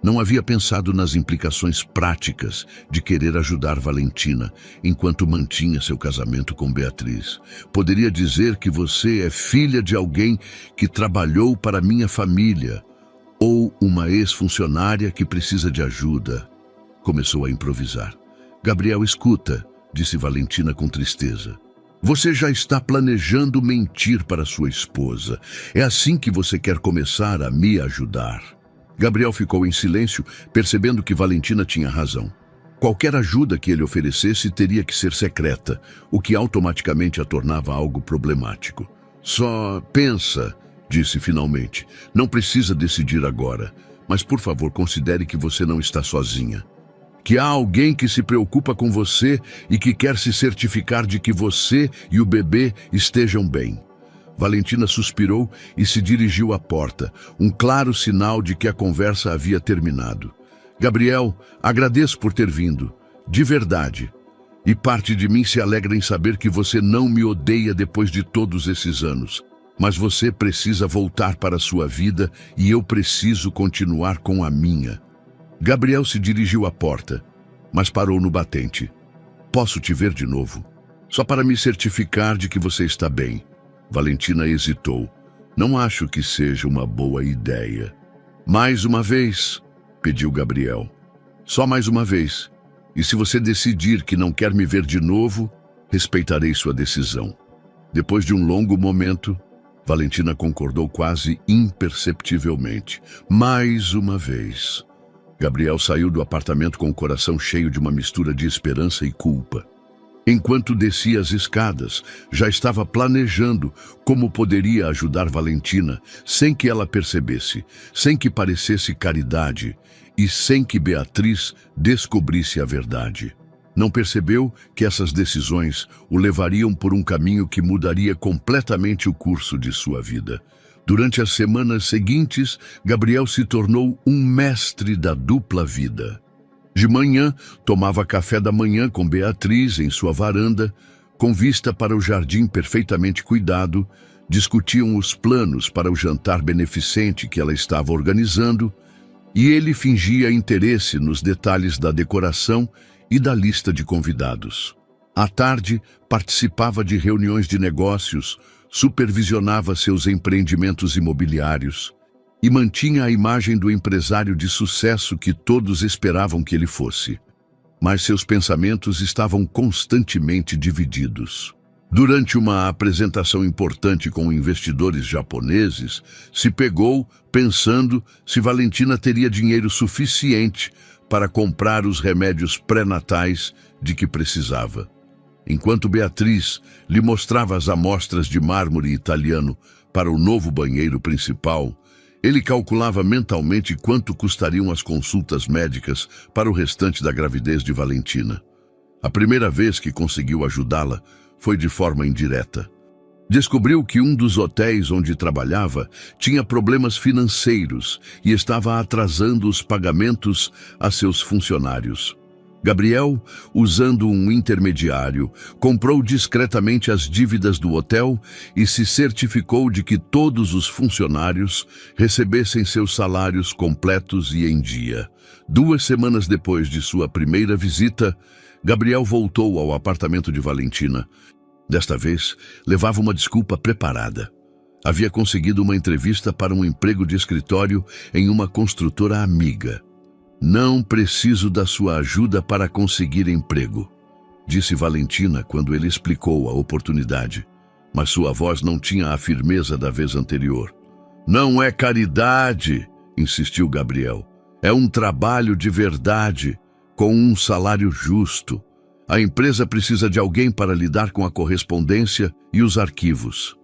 [SPEAKER 1] Não havia pensado nas implicações práticas de querer ajudar Valentina enquanto mantinha seu casamento com Beatriz. Poderia dizer que você é filha de alguém que trabalhou para minha família ou uma ex-funcionária que precisa de ajuda. Começou a improvisar. Gabriel, escuta, disse Valentina com tristeza. Você já está planejando mentir para sua esposa. É assim que você quer começar a me ajudar. Gabriel ficou em silêncio, percebendo que Valentina tinha razão. Qualquer ajuda que ele oferecesse teria que ser secreta, o que automaticamente a tornava algo problemático. Só pensa, disse finalmente. Não precisa decidir agora. Mas por favor, considere que você não está sozinha. Que há alguém que se preocupa com você e que quer se certificar de que você e o bebê estejam bem. Valentina suspirou e se dirigiu à porta, um claro sinal de que a conversa havia terminado. Gabriel, agradeço por ter vindo, de verdade. E parte de mim se alegra em saber que você não me odeia depois de todos esses anos. Mas você precisa voltar para a sua vida e eu preciso continuar com a minha. Gabriel se dirigiu à porta, mas parou no batente. Posso te ver de novo? Só para me certificar de que você está bem. Valentina hesitou. Não acho que seja uma boa ideia. Mais uma vez, pediu Gabriel. Só mais uma vez. E se você decidir que não quer me ver de novo, respeitarei sua decisão. Depois de um longo momento, Valentina concordou quase imperceptivelmente. Mais uma vez. Gabriel saiu do apartamento com o coração cheio de uma mistura de esperança e culpa. Enquanto descia as escadas, já estava planejando como poderia ajudar Valentina sem que ela percebesse, sem que parecesse caridade e sem que Beatriz descobrisse a verdade. Não percebeu que essas decisões o levariam por um caminho que mudaria completamente o curso de sua vida. Durante as semanas seguintes, Gabriel se tornou um mestre da dupla vida. De manhã, tomava café da manhã com Beatriz em sua varanda, com vista para o jardim perfeitamente cuidado, discutiam os planos para o jantar beneficente que ela estava organizando, e ele fingia interesse nos detalhes da decoração e da lista de convidados. À tarde, participava de reuniões de negócios, supervisionava seus empreendimentos imobiliários e mantinha a imagem do empresário de sucesso que todos esperavam que ele fosse. Mas seus pensamentos estavam constantemente divididos. Durante uma apresentação importante com investidores japoneses, se pegou pensando se Valentina teria dinheiro suficiente para comprar os remédios pré-natais de que precisava. Enquanto Beatriz lhe mostrava as amostras de mármore italiano para o novo banheiro principal, ele calculava mentalmente quanto custariam as consultas médicas para o restante da gravidez de Valentina. A primeira vez que conseguiu ajudá-la foi de forma indireta. Descobriu que um dos hotéis onde trabalhava tinha problemas financeiros e estava atrasando os pagamentos a seus funcionários. Gabriel, usando um intermediário, comprou discretamente as dívidas do hotel e se certificou de que todos os funcionários recebessem seus salários completos e em dia. 2 semanas depois de sua primeira visita, Gabriel voltou ao apartamento de Valentina. Desta vez, levava uma desculpa preparada. Havia conseguido uma entrevista para um emprego de escritório em uma construtora amiga. Não preciso da sua ajuda para conseguir emprego, disse Valentina quando ele explicou a oportunidade, mas sua voz não tinha a firmeza da vez anterior. Não é caridade, insistiu Gabriel. É um trabalho de verdade, com um salário justo. A empresa precisa de alguém para lidar com a correspondência e os arquivos.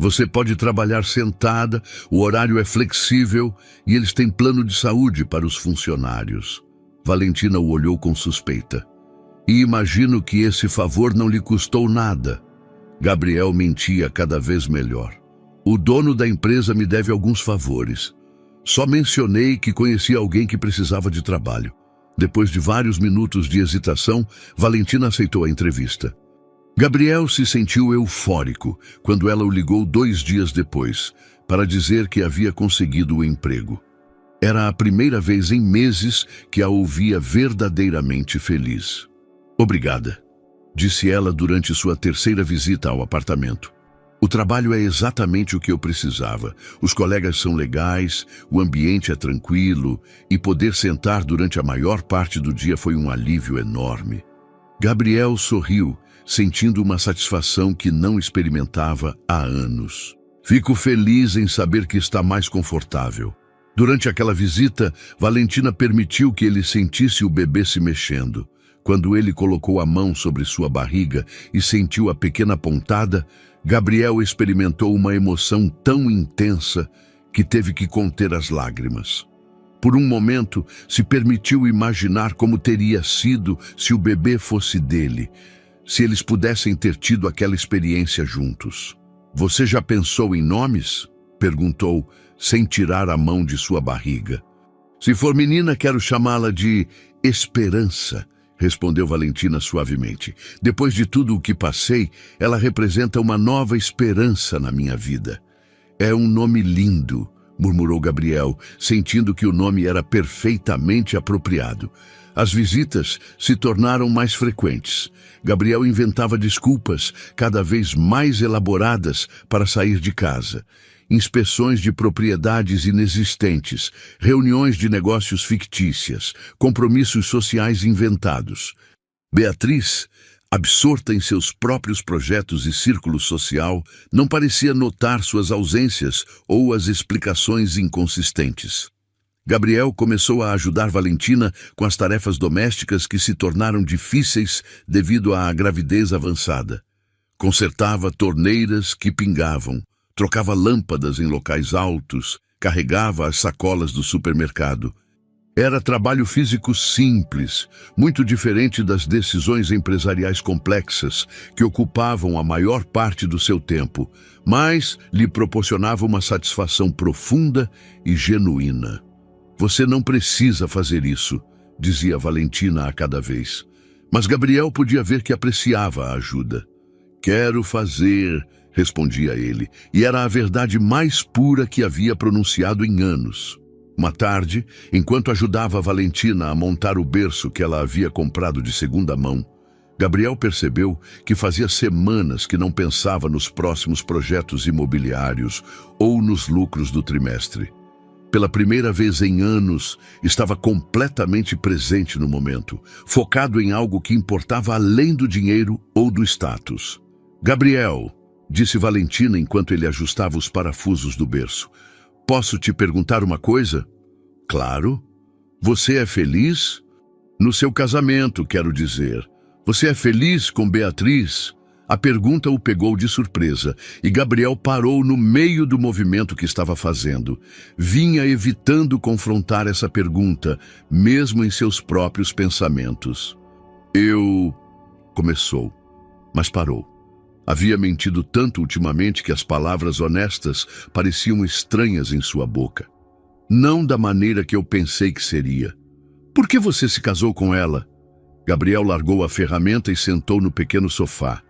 [SPEAKER 1] Você pode trabalhar sentada, o horário é flexível e eles têm plano de saúde para os funcionários. Valentina o olhou com suspeita. E imagino que esse favor não lhe custou nada. Gabriel mentia cada vez melhor. O dono da empresa me deve alguns favores. Só mencionei que conhecia alguém que precisava de trabalho. Depois de vários minutos de hesitação, Valentina aceitou a entrevista. Gabriel se sentiu eufórico quando ela o ligou 2 dias depois, para dizer que havia conseguido o emprego. Era a primeira vez em meses que a ouvia verdadeiramente feliz. Obrigada, disse ela durante sua 3ª visita ao apartamento. O trabalho é exatamente o que eu precisava. Os colegas são legais, o ambiente é tranquilo e poder sentar durante a maior parte do dia foi um alívio enorme. Gabriel sorriu, sentindo uma satisfação que não experimentava há anos. Fico feliz em saber que está mais confortável. Durante aquela visita, Valentina permitiu que ele sentisse o bebê se mexendo. Quando ele colocou a mão sobre sua barriga e sentiu a pequena pontada, Gabriel experimentou uma emoção tão intensa que teve que conter as lágrimas. Por um momento, se permitiu imaginar como teria sido se o bebê fosse dele, se eles pudessem ter tido aquela experiência juntos. Você já pensou em nomes? Perguntou, sem tirar a mão de sua barriga. Se for menina, quero chamá-la de Esperança, respondeu Valentina suavemente. Depois de tudo o que passei, ela representa uma nova esperança na minha vida. É um nome lindo, murmurou Gabriel, sentindo que o nome era perfeitamente apropriado. As visitas se tornaram mais frequentes. Gabriel inventava desculpas cada vez mais elaboradas para sair de casa. Inspeções de propriedades inexistentes, reuniões de negócios fictícias, compromissos sociais inventados. Beatriz, absorta em seus próprios projetos e círculo social, não parecia notar suas ausências ou as explicações inconsistentes. Gabriel começou a ajudar Valentina com as tarefas domésticas que se tornaram difíceis devido à gravidez avançada. Consertava torneiras que pingavam, trocava lâmpadas em locais altos, carregava as sacolas do supermercado. Era trabalho físico simples, muito diferente das decisões empresariais complexas que ocupavam a maior parte do seu tempo, mas lhe proporcionava uma satisfação profunda e genuína. Você não precisa fazer isso, dizia Valentina a cada vez. Mas Gabriel podia ver que apreciava a ajuda. Quero fazer, respondia ele, e era a verdade mais pura que havia pronunciado em anos. Uma tarde, enquanto ajudava Valentina a montar o berço que ela havia comprado de segunda mão, Gabriel percebeu que fazia semanas que não pensava nos próximos projetos imobiliários ou nos lucros do trimestre. Pela primeira vez em anos, estava completamente presente no momento, focado em algo que importava além do dinheiro ou do status. Gabriel, disse Valentina enquanto ele ajustava os parafusos do berço, posso te perguntar uma coisa? Claro. Você é feliz? No seu casamento, quero dizer. Você é feliz com Beatriz? A pergunta o pegou de surpresa e Gabriel parou no meio do movimento que estava fazendo. Vinha evitando confrontar essa pergunta, mesmo em seus próprios pensamentos. Começou, mas parou. Havia mentido tanto ultimamente que as palavras honestas pareciam estranhas em sua boca. Não da maneira que eu pensei que seria. Por que você se casou com ela? Gabriel largou a ferramenta e sentou no pequeno sofá.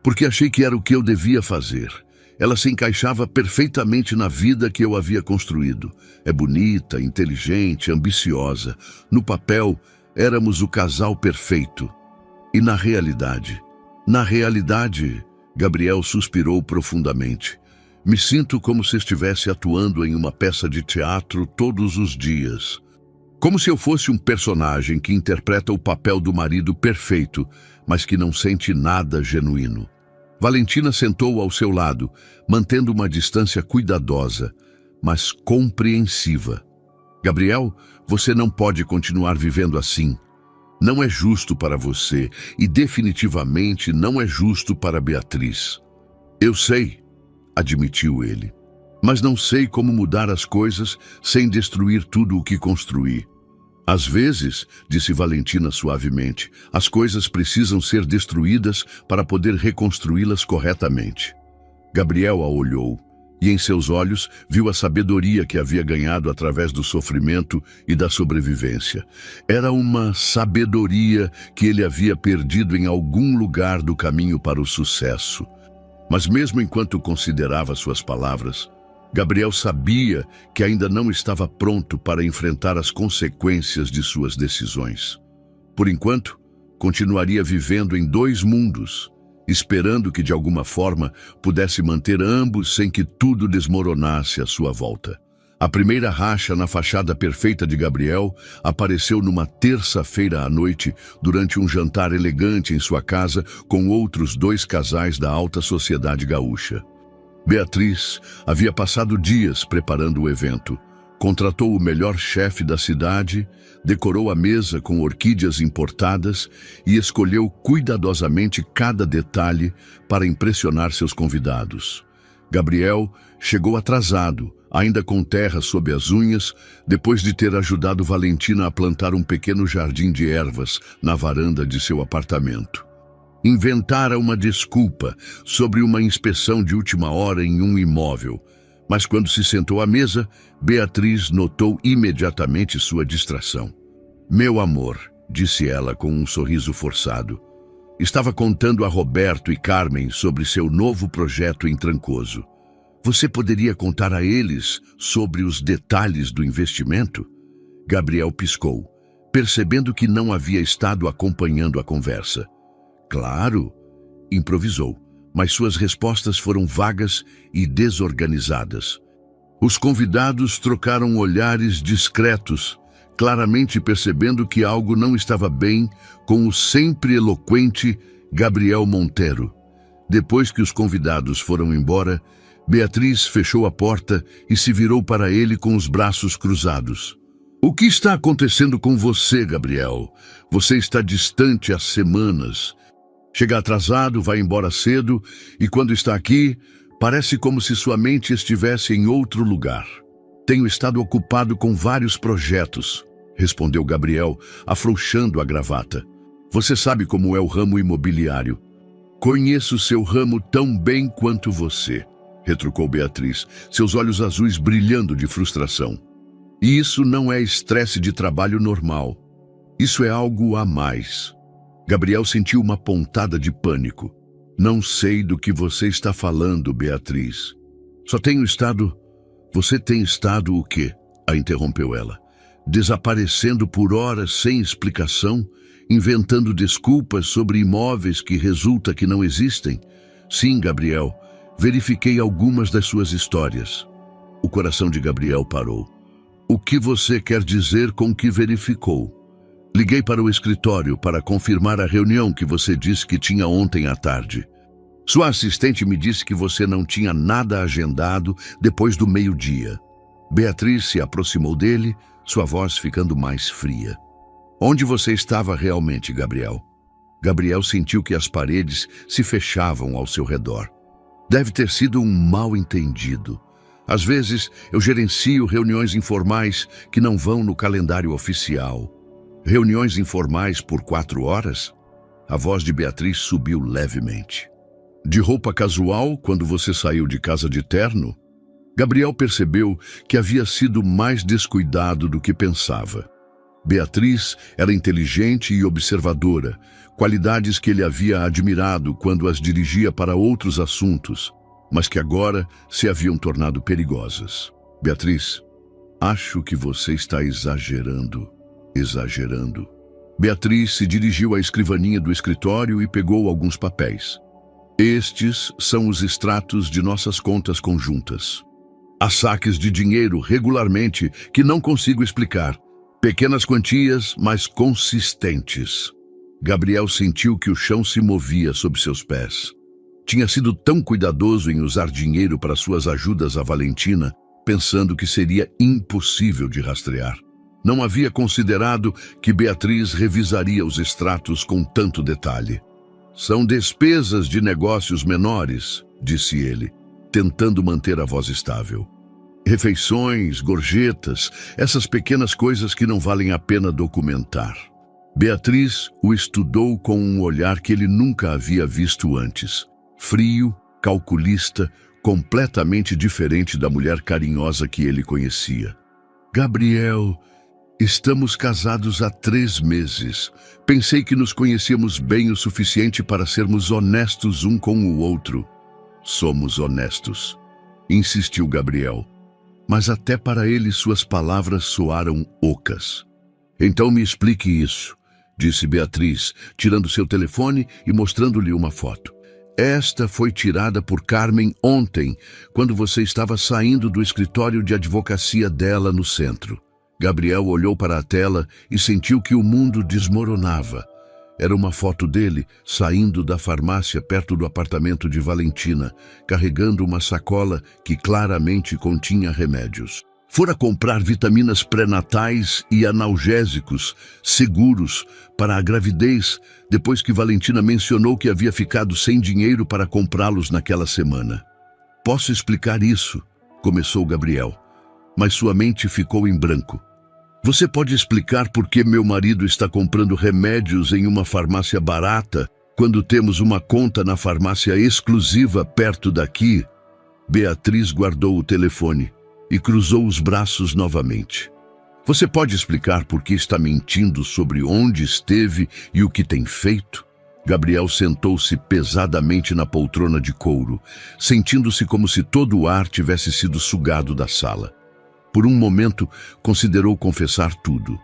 [SPEAKER 1] Porque achei que era o que eu devia fazer. Ela se encaixava perfeitamente na vida que eu havia construído. É bonita, inteligente, ambiciosa. No papel, éramos o casal perfeito. E na realidade, Gabriel suspirou profundamente. Me sinto como se estivesse atuando em uma peça de teatro todos os dias. Como se eu fosse um personagem que interpreta o papel do marido perfeito, mas que não sente nada genuíno. Valentina sentou ao seu lado, mantendo uma distância cuidadosa, mas compreensiva. Gabriel, você não pode continuar vivendo assim. Não é justo para você e definitivamente não é justo para Beatriz. Eu sei, admitiu ele, mas não sei como mudar as coisas sem destruir tudo o que construí. Às vezes, disse Valentina suavemente, as coisas precisam ser destruídas para poder reconstruí-las corretamente. Gabriel a olhou, e em seus olhos viu a sabedoria que havia ganhado através do sofrimento e da sobrevivência. Era uma sabedoria que ele havia perdido em algum lugar do caminho para o sucesso. Mas mesmo enquanto considerava suas palavras, Gabriel sabia que ainda não estava pronto para enfrentar as consequências de suas decisões. Por enquanto, continuaria vivendo em dois mundos, esperando que de alguma forma pudesse manter ambos sem que tudo desmoronasse à sua volta. A primeira racha na fachada perfeita de Gabriel apareceu numa terça-feira à noite, durante um jantar elegante em sua casa com outros dois casais da alta sociedade gaúcha. Beatriz havia passado dias preparando o evento. Contratou o melhor chefe da cidade, decorou a mesa com orquídeas importadas e escolheu cuidadosamente cada detalhe para impressionar seus convidados. Gabriel chegou atrasado, ainda com terra sob as unhas, depois de ter ajudado Valentina a plantar um pequeno jardim de ervas na varanda de seu apartamento. Inventara uma desculpa sobre uma inspeção de última hora em um imóvel, mas quando se sentou à mesa, Beatriz notou imediatamente sua distração. "Meu amor", disse ela com um sorriso forçado, "estava contando a Roberto e Carmen sobre seu novo projeto em Trancoso. Você poderia contar a eles sobre os detalhes do investimento?" Gabriel piscou, percebendo que não havia estado acompanhando a conversa. "Claro", improvisou, mas suas respostas foram vagas e desorganizadas. Os convidados trocaram olhares discretos, claramente percebendo que algo não estava bem com o sempre eloquente Gabriel Monteiro. Depois que os convidados foram embora, Beatriz fechou a porta e se virou para ele com os braços cruzados. "O que está acontecendo com você, Gabriel? Você está distante há semanas. Chega atrasado, vai embora cedo, e quando está aqui, parece como se sua mente estivesse em outro lugar." "Tenho estado ocupado com vários projetos", respondeu Gabriel, afrouxando a gravata. "Você sabe como é o ramo imobiliário." "Conheço seu ramo tão bem quanto você", retrucou Beatriz, seus olhos azuis brilhando de frustração. "E isso não é estresse de trabalho normal. Isso é algo a mais." Gabriel sentiu uma pontada de pânico. "Não sei do que você está falando, Beatriz. Só tenho estado..." "Você tem estado o quê?" a interrompeu ela. "Desaparecendo por horas sem explicação, inventando desculpas sobre imóveis que resulta que não existem?" "Sim, Gabriel. Verifiquei algumas das suas histórias." O coração de Gabriel parou. "O que você quer dizer com que verificou?" "Liguei para o escritório para confirmar a reunião que você disse que tinha ontem à tarde. Sua assistente me disse que você não tinha nada agendado depois do meio-dia." Beatriz se aproximou dele, sua voz ficando mais fria. "Onde você estava realmente, Gabriel?" Gabriel sentiu que as paredes se fechavam ao seu redor. "Deve ter sido um mal-entendido. Às vezes eu gerencio reuniões informais que não vão no calendário oficial." "Reuniões informais por 4 horas? A voz de Beatriz subiu levemente. "De roupa casual, quando você saiu de casa de terno?" Gabriel percebeu que havia sido mais descuidado do que pensava. Beatriz era inteligente e observadora, qualidades que ele havia admirado quando as dirigia para outros assuntos, mas que agora se haviam tornado perigosas. "Beatriz, acho que você está exagerando." "Exagerando." Beatriz se dirigiu à escrivaninha do escritório e pegou alguns papéis. "Estes são os extratos de nossas contas conjuntas. Há saques de dinheiro regularmente que não consigo explicar. Pequenas quantias, mas consistentes." Gabriel sentiu que o chão se movia sob seus pés. Tinha sido tão cuidadoso em usar dinheiro para suas ajudas a Valentina, pensando que seria impossível de rastrear. Não havia considerado que Beatriz revisaria os extratos com tanto detalhe. "São despesas de negócios menores", disse ele, tentando manter a voz estável. "Refeições, gorjetas, essas pequenas coisas que não valem a pena documentar." Beatriz o estudou com um olhar que ele nunca havia visto antes. Frio, calculista, completamente diferente da mulher carinhosa que ele conhecia. "Gabriel, estamos casados há 3 meses. Pensei que nos conhecíamos bem o suficiente para sermos honestos um com o outro." "Somos honestos", insistiu Gabriel. Mas até para ele suas palavras soaram ocas. "Então me explique isso", disse Beatriz, tirando seu telefone e mostrando-lhe uma foto. "Esta foi tirada por Carmen ontem, quando você estava saindo do escritório de advocacia dela no centro." Gabriel olhou para a tela e sentiu que o mundo desmoronava. Era uma foto dele saindo da farmácia perto do apartamento de Valentina, carregando uma sacola que claramente continha remédios. Fora comprar vitaminas pré-natais e analgésicos seguros para a gravidez, depois que Valentina mencionou que havia ficado sem dinheiro para comprá-los naquela semana. "Posso explicar isso?", começou Gabriel, mas sua mente ficou em branco. Você pode explicar por que meu marido está comprando remédios em uma farmácia barata quando temos uma conta na farmácia exclusiva perto daqui? Beatriz guardou o telefone e cruzou os braços novamente. Você pode explicar por que está mentindo sobre onde esteve e o que tem feito? Gabriel sentou-se pesadamente na poltrona de couro, sentindo-se como se todo o ar tivesse sido sugado da sala. Por um momento, considerou confessar tudo.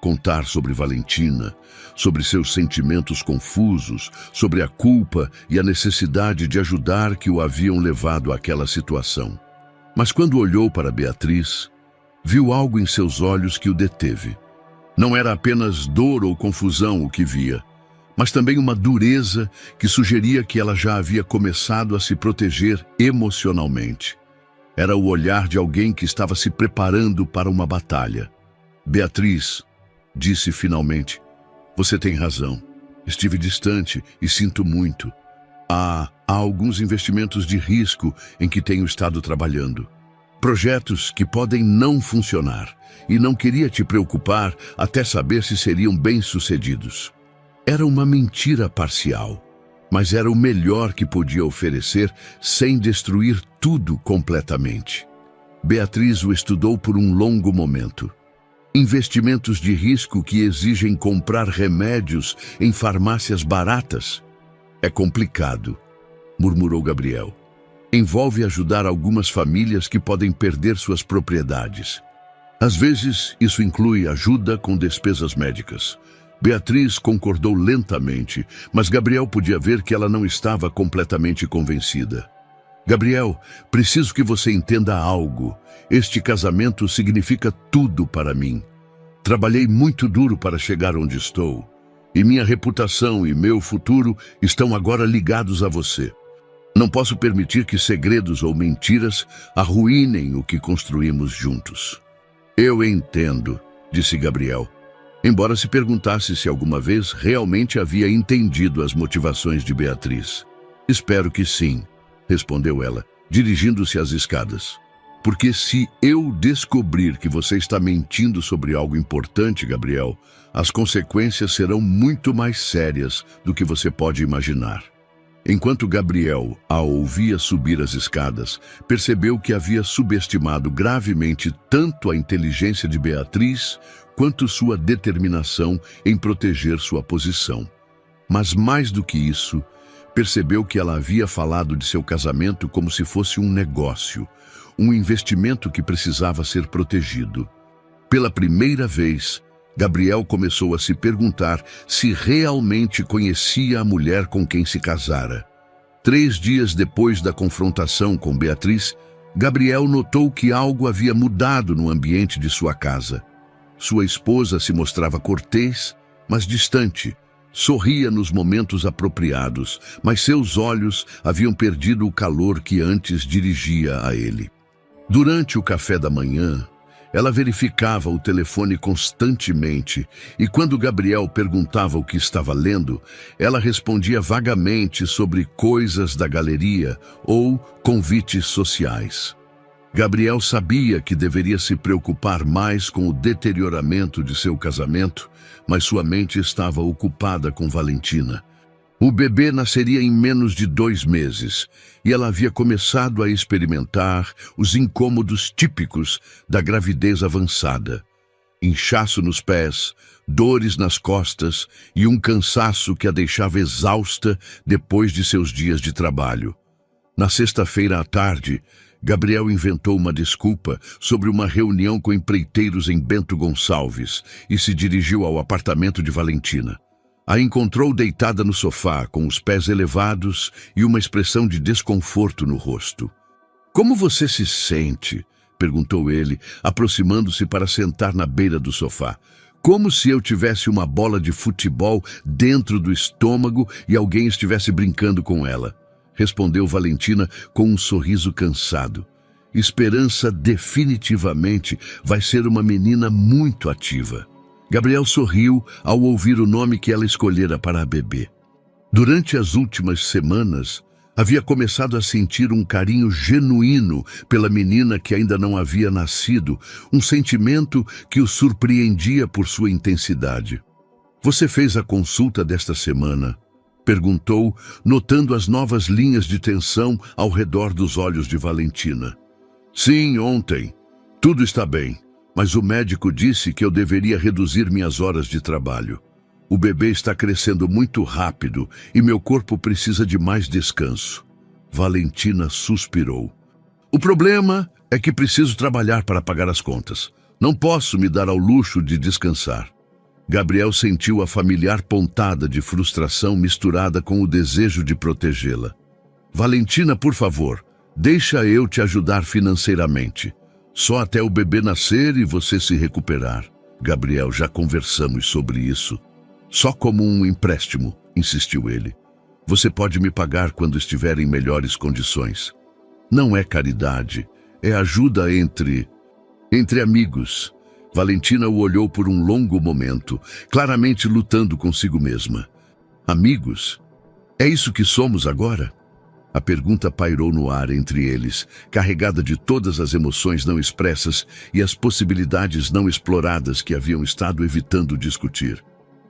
[SPEAKER 1] Contar sobre Valentina, sobre seus sentimentos confusos, sobre a culpa e a necessidade de ajudar que o haviam levado àquela situação. Mas quando olhou para Beatriz, viu algo em seus olhos que o deteve. Não era apenas dor ou confusão o que via, mas também uma dureza que sugeria que ela já havia começado a se proteger emocionalmente. Era o olhar de alguém que estava se preparando para uma batalha. Beatriz, disse finalmente, você tem razão. Estive distante e sinto muito. Há alguns investimentos de risco em que tenho estado trabalhando. Projetos que podem não funcionar e não queria te preocupar até saber se seriam bem-sucedidos. Era uma mentira parcial, mas era o melhor que podia oferecer sem destruir tudo completamente. Beatriz o estudou por um longo momento. Investimentos de risco que exigem comprar remédios em farmácias baratas? É complicado, murmurou Gabriel. Envolve ajudar algumas famílias que podem perder suas propriedades. Às vezes, isso inclui ajuda com despesas médicas. Beatriz concordou lentamente, mas Gabriel podia ver que ela não estava completamente convencida. Gabriel, preciso que você entenda algo. Este casamento significa tudo para mim. Trabalhei muito duro para chegar onde estou. E minha reputação e meu futuro estão agora ligados a você. Não posso permitir que segredos ou mentiras arruinem o que construímos juntos. Eu entendo, disse Gabriel, embora se perguntasse se alguma vez realmente havia entendido as motivações de Beatriz. Espero que sim, respondeu ela, dirigindo-se às escadas. Porque se eu descobrir que você está mentindo sobre algo importante, Gabriel, as consequências serão muito mais sérias do que você pode imaginar. Enquanto Gabriel a ouvia subir as escadas, percebeu que havia subestimado gravemente tanto a inteligência de Beatriz quanto sua determinação em proteger sua posição. Mas mais do que isso, percebeu que ela havia falado de seu casamento como se fosse um negócio, um investimento que precisava ser protegido. Pela primeira vez, Gabriel começou a se perguntar se realmente conhecia a mulher com quem se casara. 3 dias depois da confrontação com Beatriz, Gabriel notou que algo havia mudado no ambiente de sua casa. Sua esposa se mostrava cortês, mas distante. Sorria nos momentos apropriados, mas seus olhos haviam perdido o calor que antes dirigia a ele. Durante o café da manhã, ela verificava o telefone constantemente e quando Gabriel perguntava o que estava lendo, ela respondia vagamente sobre coisas da galeria ou convites sociais. Gabriel sabia que deveria se preocupar mais com o deterioramento de seu casamento, mas sua mente estava ocupada com Valentina. O bebê nasceria em menos de 2 meses e ela havia começado a experimentar os incômodos típicos da gravidez avançada. Inchaço nos pés, dores nas costas e um cansaço que a deixava exausta depois de seus dias de trabalho. Na sexta-feira à tarde, Gabriel inventou uma desculpa sobre uma reunião com empreiteiros em Bento Gonçalves e se dirigiu ao apartamento de Valentina. A encontrou deitada no sofá, com os pés elevados e uma expressão de desconforto no rosto. Como você se sente? Perguntou ele, aproximando-se para sentar na beira do sofá. Como se eu tivesse uma bola de futebol dentro do estômago e alguém estivesse brincando com ela. Respondeu Valentina com um sorriso cansado. Esperança definitivamente vai ser uma menina muito ativa. Gabriel sorriu ao ouvir o nome que ela escolhera para a bebê. Durante as últimas semanas, Havia começado a sentir um carinho genuíno pela menina que ainda não havia nascido, um sentimento que o surpreendia por sua intensidade. "Você fez a consulta desta semana?" perguntou, notando as novas linhas de tensão ao redor dos olhos de Valentina. "Sim, ontem. Tudo está bem, mas o médico disse que eu deveria reduzir minhas horas de trabalho. O bebê está crescendo muito rápido e meu corpo precisa de mais descanso." Valentina suspirou. "O problema é que preciso trabalhar para pagar as contas. Não posso me dar ao luxo de descansar." Gabriel sentiu a familiar pontada de frustração misturada com o desejo de protegê-la. "Valentina, por favor, deixa eu te ajudar financeiramente. Só até o bebê nascer e você se recuperar." "Gabriel, já conversamos sobre isso." "Só como um empréstimo", insistiu ele. "Você pode me pagar quando estiver em melhores condições." "Não é caridade, é ajuda entre amigos." Valentina o olhou por um longo momento, claramente lutando consigo mesma. "Amigos? É isso que somos agora?" A pergunta pairou no ar entre eles, carregada de todas as emoções não expressas e as possibilidades não exploradas que haviam estado evitando discutir.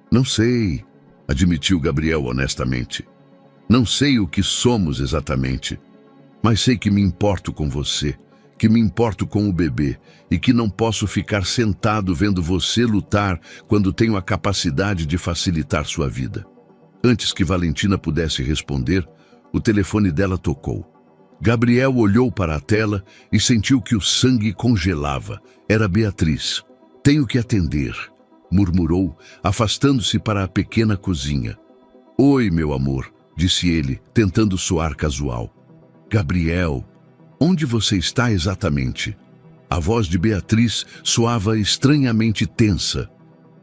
[SPEAKER 1] "Não sei", admitiu Gabriel honestamente. "Não sei o que somos exatamente, mas sei que me importo com você, que me importo com o bebê e que não posso ficar sentado vendo você lutar quando tenho a capacidade de facilitar sua vida." Antes que Valentina pudesse responder, o telefone dela tocou. Gabriel olhou para a tela e sentiu que o sangue congelava. Era Beatriz. "Tenho que atender", murmurou, afastando-se para a pequena cozinha. "Oi, meu amor", disse ele, tentando soar casual. "Gabriel, onde você está exatamente?" A voz de Beatriz soava estranhamente tensa.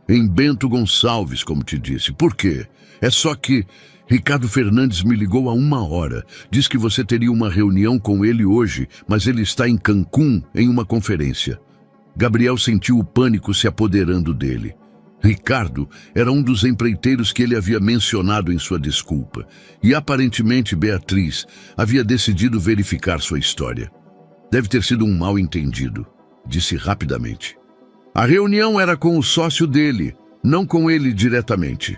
[SPEAKER 1] "Em Bento Gonçalves, como te disse. Por quê? É só que Ricardo Fernandes me ligou há 1 hora. Diz que você teria uma reunião com ele hoje, mas ele está em Cancún em uma conferência." Gabriel sentiu o pânico se apoderando dele. Ricardo era um dos empreiteiros que ele havia mencionado em sua desculpa, e aparentemente Beatriz havia decidido verificar sua história. "Deve ter sido um mal-entendido", disse rapidamente. "A reunião era com o sócio dele, não com ele diretamente."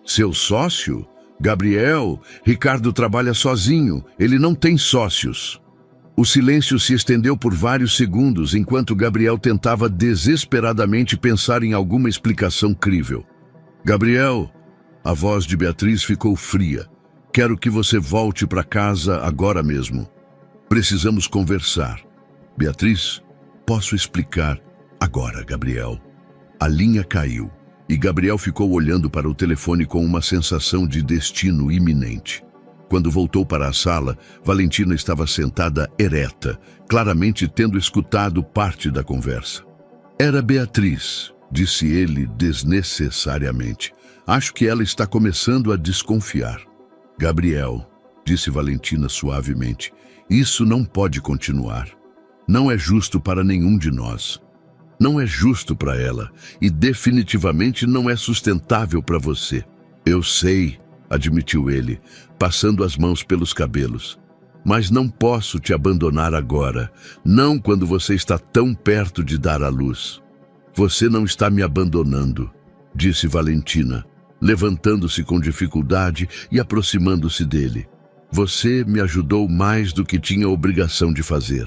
[SPEAKER 1] "Seu sócio? Gabriel, Ricardo trabalha sozinho, ele não tem sócios." O silêncio se estendeu por vários segundos enquanto Gabriel tentava desesperadamente pensar em alguma explicação crível. "Gabriel", a voz de Beatriz ficou fria. "Quero que você volte para casa agora mesmo. Precisamos conversar." "Beatriz, posso explicar agora, Gabriel." A linha caiu e Gabriel ficou olhando para o telefone com uma sensação de destino iminente. Quando voltou para a sala, Valentina estava sentada ereta, claramente tendo escutado parte da conversa. "Era Beatriz", disse ele desnecessariamente. "Acho que ela está começando a desconfiar." "Gabriel", disse Valentina suavemente, "isso não pode continuar. Não é justo para nenhum de nós. Não é justo para ela e definitivamente não é sustentável para você." "Eu sei", admitiu ele, passando as mãos pelos cabelos. "Mas não posso te abandonar agora, não quando você está tão perto de dar à luz." "Você não está me abandonando", disse Valentina, levantando-se com dificuldade e aproximando-se dele. "Você me ajudou mais do que tinha obrigação de fazer.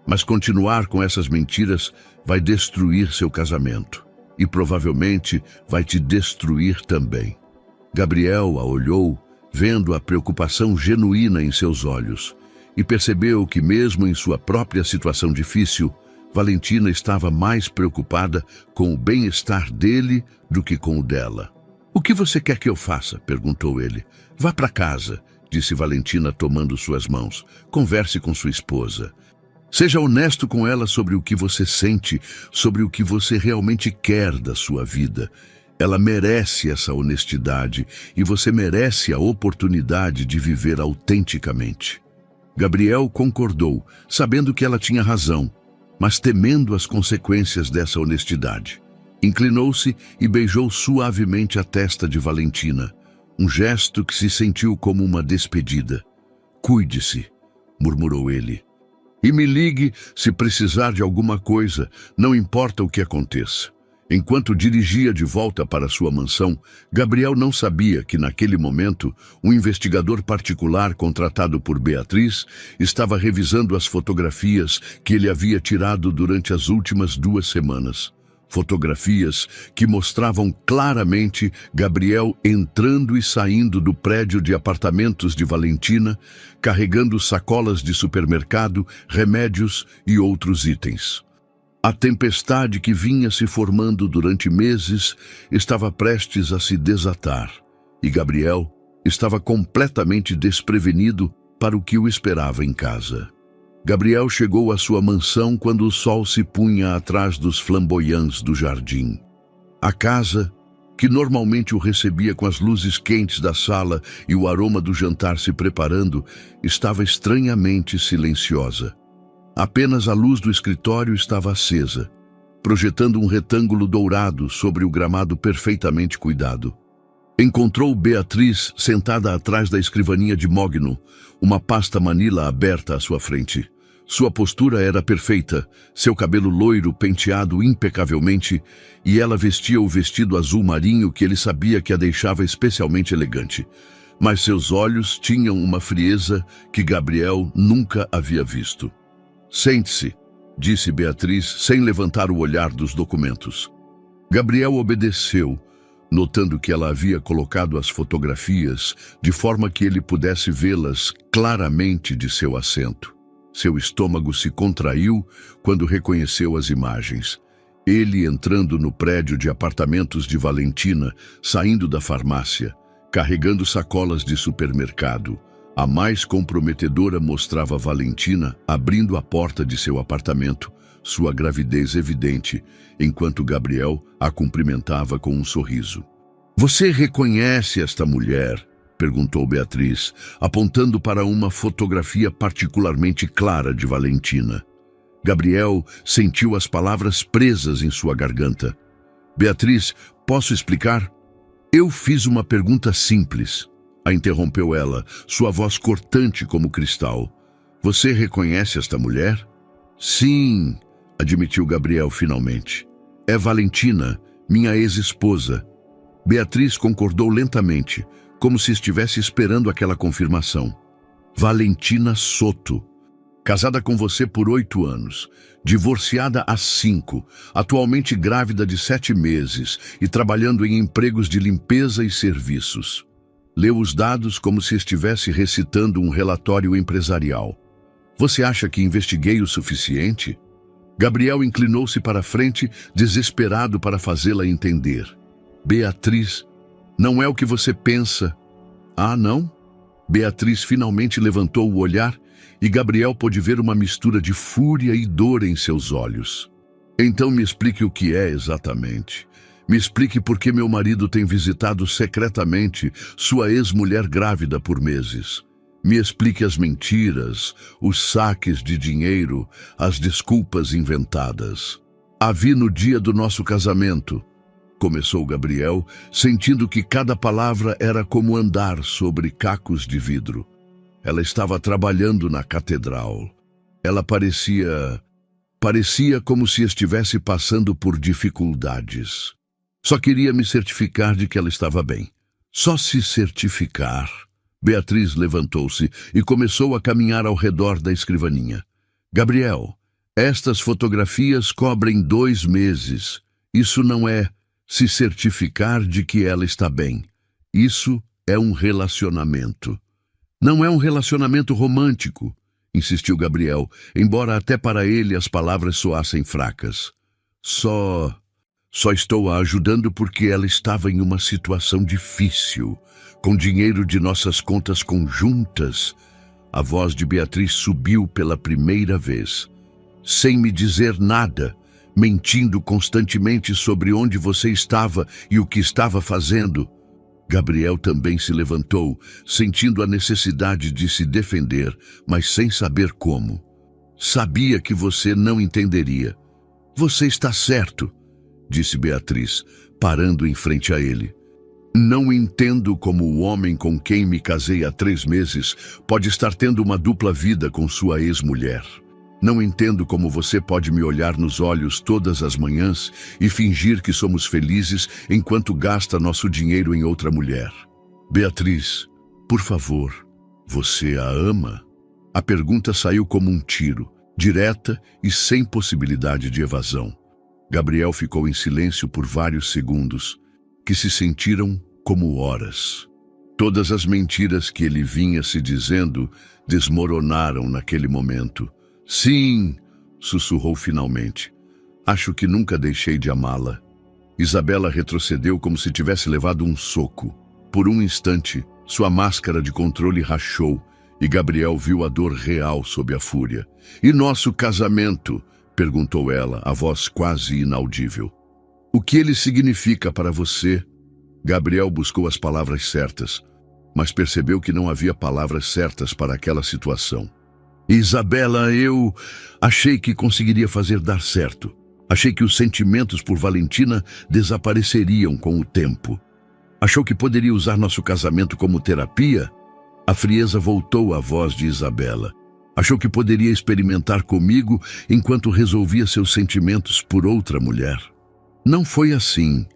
[SPEAKER 1] Mas continuar com essas mentiras vai destruir seu casamento e provavelmente vai te destruir também." Gabriel a olhou, vendo a preocupação genuína em seus olhos, e percebeu que mesmo em sua própria situação difícil, Valentina estava mais preocupada com o bem-estar dele do que com o dela. "O que você quer que eu faça?", perguntou ele. "Vá para casa", disse Valentina tomando suas mãos. "Converse com sua esposa. Seja honesto com ela sobre o que você sente, sobre o que você realmente quer da sua vida. Ela merece essa honestidade e você merece a oportunidade de viver autenticamente." Gabriel concordou, sabendo que ela tinha razão, mas temendo as consequências dessa honestidade. Inclinou-se e beijou suavemente a testa de Valentina, um gesto que se sentiu como uma despedida. Cuide-se, murmurou ele. E me ligue se precisar de alguma coisa, não importa o que aconteça. Enquanto dirigia de volta para sua mansão, Gabriel não sabia que, naquele momento, um investigador particular contratado por Beatriz estava revisando as fotografias que ele havia tirado durante as últimas 2 semanas. Fotografias que mostravam claramente Gabriel entrando e saindo do prédio de apartamentos de Valentina, carregando sacolas de supermercado, remédios e outros itens. A tempestade que vinha se formando durante meses estava prestes a se desatar, e Gabriel estava completamente desprevenido para o que o esperava em casa. Gabriel chegou à sua mansão quando o sol se punha atrás dos flamboyants do jardim. A casa, que normalmente o recebia com as luzes quentes da sala e o aroma do jantar se preparando, estava estranhamente silenciosa. Apenas a luz do escritório estava acesa, projetando um retângulo dourado sobre o gramado perfeitamente cuidado. Encontrou Beatriz sentada atrás da escrivaninha de mogno, uma pasta manila aberta à sua frente. Sua postura era perfeita, seu cabelo loiro penteado impecavelmente, e ela vestia o vestido azul marinho que ele sabia que a deixava especialmente elegante. Mas seus olhos tinham uma frieza que Gabriel nunca havia visto. Sente-se, disse Beatriz, sem levantar o olhar dos documentos. Gabriel obedeceu, notando que ela havia colocado as fotografias de forma que ele pudesse vê-las claramente de seu assento. Seu estômago se contraiu quando reconheceu as imagens. Ele entrando no prédio de apartamentos de Valentina, saindo da farmácia, carregando sacolas de supermercado. A mais comprometedora mostrava Valentina abrindo a porta de seu apartamento, sua gravidez evidente, enquanto Gabriel a cumprimentava com um sorriso. "Você reconhece esta mulher?" perguntou Beatriz, apontando para uma fotografia particularmente clara de Valentina. Gabriel sentiu as palavras presas em sua garganta. "Beatriz, posso explicar?" "Eu fiz uma pergunta simples", a interrompeu ela, sua voz cortante como cristal. "Você reconhece esta mulher?" "Sim", admitiu Gabriel finalmente. "É Valentina, minha ex-esposa." Beatriz concordou lentamente, como se estivesse esperando aquela confirmação. "Valentina Soto. Casada com você por 8 anos, divorciada há 5, atualmente grávida de 7 meses e trabalhando em empregos de limpeza e serviços." Leu os dados como se estivesse recitando um relatório empresarial. "Você acha que investiguei o suficiente?" Gabriel inclinou-se para a frente, desesperado para fazê-la entender. "Beatriz, não é o que você pensa." "Ah, não?" Beatriz finalmente levantou o olhar e Gabriel pôde ver uma mistura de fúria e dor em seus olhos. "Então me explique o que é exatamente. Me explique por que meu marido tem visitado secretamente sua ex-mulher grávida por meses. Me explique as mentiras, os saques de dinheiro, as desculpas inventadas." "A vi no dia do nosso casamento", começou Gabriel, sentindo que cada palavra era como andar sobre cacos de vidro. "Ela estava trabalhando na catedral. Ela parecia como se estivesse passando por dificuldades. Só queria me certificar de que ela estava bem." "Só se certificar?" Beatriz levantou-se e começou a caminhar ao redor da escrivaninha. "Gabriel, estas fotografias cobrem 2 meses. Isso não é se certificar de que ela está bem. Isso é um relacionamento." "Não é um relacionamento romântico", insistiu Gabriel, embora até para ele as palavras soassem fracas. Só estou a ajudando porque ela estava em uma situação difícil, com dinheiro de nossas contas conjuntas." A voz de Beatriz subiu pela primeira vez. "Sem me dizer nada, mentindo constantemente sobre onde você estava e o que estava fazendo." Gabriel também se levantou, sentindo a necessidade de se defender, mas sem saber como. "Sabia que você não entenderia." "Você está certo", disse Beatriz, parando em frente a ele. Não entendo como o homem com quem me casei há 3 meses pode estar tendo uma dupla vida com sua ex-mulher. Não entendo como você pode me olhar nos olhos todas as manhãs e fingir que somos felizes enquanto gasta nosso dinheiro em outra mulher. Beatriz, por favor, você a ama? A pergunta saiu como um tiro, direta e sem possibilidade de evasão. Gabriel ficou em silêncio por vários segundos, que se sentiram como horas. Todas as mentiras que ele vinha se dizendo desmoronaram naquele momento. Sim, sussurrou finalmente. Acho que nunca deixei de amá-la. Isabela retrocedeu como se tivesse levado um soco. Por um instante, sua máscara de controle rachou e Gabriel viu a dor real sob a fúria. E nosso casamento? Perguntou ela, a voz quase inaudível. O que ele significa para você? Gabriel buscou as palavras certas, mas percebeu que não havia palavras certas para aquela situação. Isabela, eu achei que conseguiria fazer dar certo. Achei que os sentimentos por Valentina desapareceriam com o tempo. Achou que poderia usar nosso casamento como terapia? A frieza voltou à voz de Isabela. Achou que poderia experimentar comigo enquanto resolvia seus sentimentos por outra mulher. Não foi assim.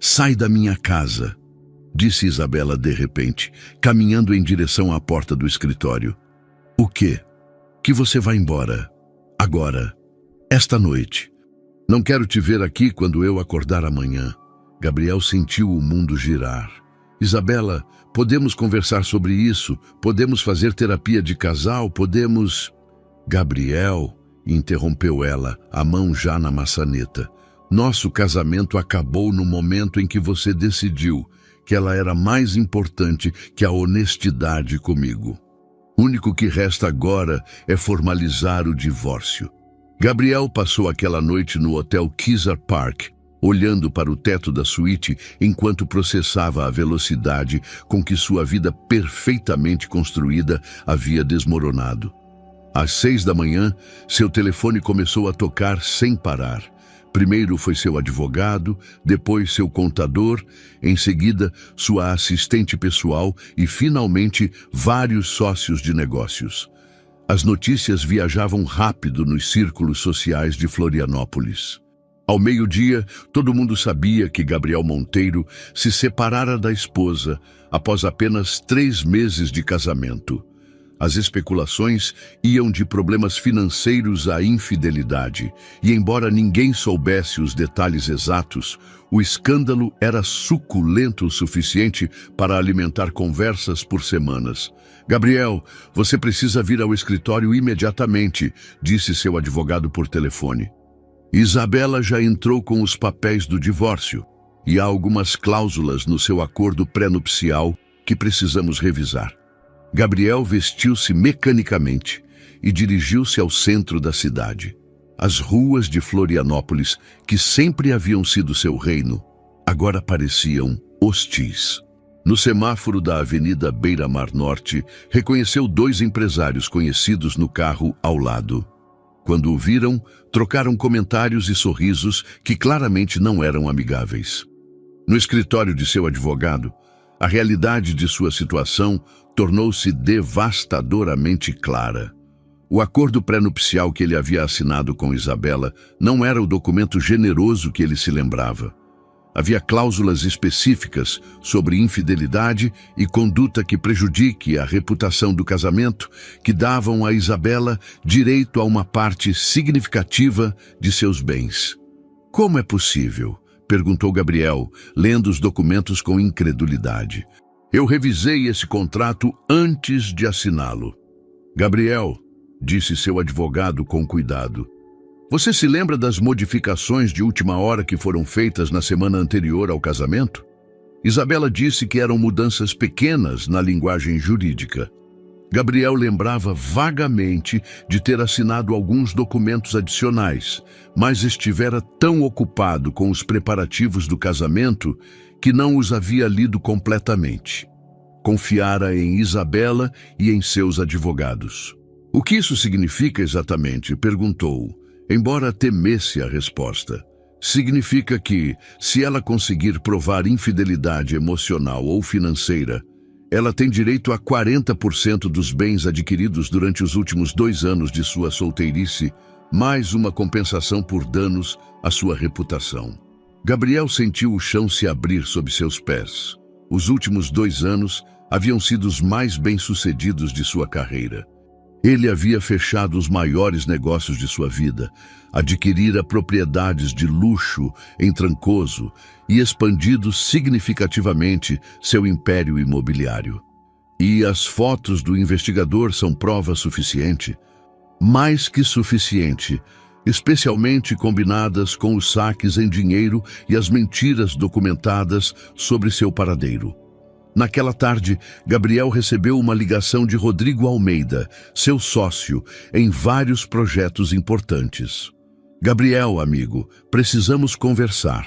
[SPEAKER 1] Sai da minha casa, disse Isabela de repente, caminhando em direção à porta do escritório. O quê? Que você vai embora. Agora. Esta noite. Não quero te ver aqui quando eu acordar amanhã. Gabriel sentiu o mundo girar. Isabela, podemos conversar sobre isso? Podemos fazer terapia de casal? Podemos... Gabriel, interrompeu ela, a mão já na maçaneta. Nosso casamento acabou no momento em que você decidiu que ela era mais importante que a honestidade comigo. O único que resta agora é formalizar o divórcio. Gabriel passou aquela noite no hotel Kezar Park, olhando para o teto da suíte enquanto processava a velocidade com que sua vida perfeitamente construída havia desmoronado. Às 6 da manhã, seu telefone começou a tocar sem parar. Primeiro foi seu advogado, depois seu contador, em seguida sua assistente pessoal e, finalmente, vários sócios de negócios. As notícias viajavam rápido nos círculos sociais de Florianópolis. Ao meio-dia, todo mundo sabia que Gabriel Monteiro se separara da esposa após apenas 3 meses de casamento. As especulações iam de problemas financeiros à infidelidade, e embora ninguém soubesse os detalhes exatos, o escândalo era suculento o suficiente para alimentar conversas por semanas. Gabriel, você precisa vir ao escritório imediatamente, disse seu advogado por telefone. Isabela já entrou com os papéis do divórcio, e há algumas cláusulas no seu acordo pré-nupcial que precisamos revisar. Gabriel vestiu-se mecanicamente e dirigiu-se ao centro da cidade. As ruas de Florianópolis, que sempre haviam sido seu reino, agora pareciam hostis. No semáforo da Avenida Beira-Mar Norte, reconheceu 2 empresários conhecidos no carro ao lado. Quando o viram, trocaram comentários e sorrisos que claramente não eram amigáveis. No escritório de seu advogado, a realidade de sua situação tornou-se devastadoramente clara. O acordo pré-nupcial que ele havia assinado com Isabela não era o documento generoso que ele se lembrava. Havia cláusulas específicas sobre infidelidade e conduta que prejudique a reputação do casamento, que davam a Isabela direito a uma parte significativa de seus bens. Como é possível? Perguntou Gabriel, lendo os documentos com incredulidade. Eu revisei esse contrato antes de assiná-lo. Gabriel, disse seu advogado com cuidado, você se lembra das modificações de última hora que foram feitas na semana anterior ao casamento? Isabela disse que eram mudanças pequenas na linguagem jurídica. Gabriel lembrava vagamente de ter assinado alguns documentos adicionais, mas estivera tão ocupado com os preparativos do casamento que não os havia lido completamente. Confiara em Isabela e em seus advogados. O que isso significa exatamente? Perguntou, embora temesse a resposta. Significa que, se ela conseguir provar infidelidade emocional ou financeira, ela tem direito a 40% dos bens adquiridos durante os últimos 2 anos de sua solteirice, mais uma compensação por danos à sua reputação. Gabriel sentiu o chão se abrir sob seus pés. Os últimos 2 anos haviam sido os mais bem-sucedidos de sua carreira. Ele havia fechado os maiores negócios de sua vida, adquirira propriedades de luxo em Trancoso e expandido significativamente seu império imobiliário. E as fotos do investigador são prova suficiente, mais que suficiente, especialmente combinadas com os saques em dinheiro e as mentiras documentadas sobre seu paradeiro. Naquela tarde, Gabriel recebeu uma ligação de Rodrigo Almeida, seu sócio, em vários projetos importantes. Gabriel, amigo, precisamos conversar.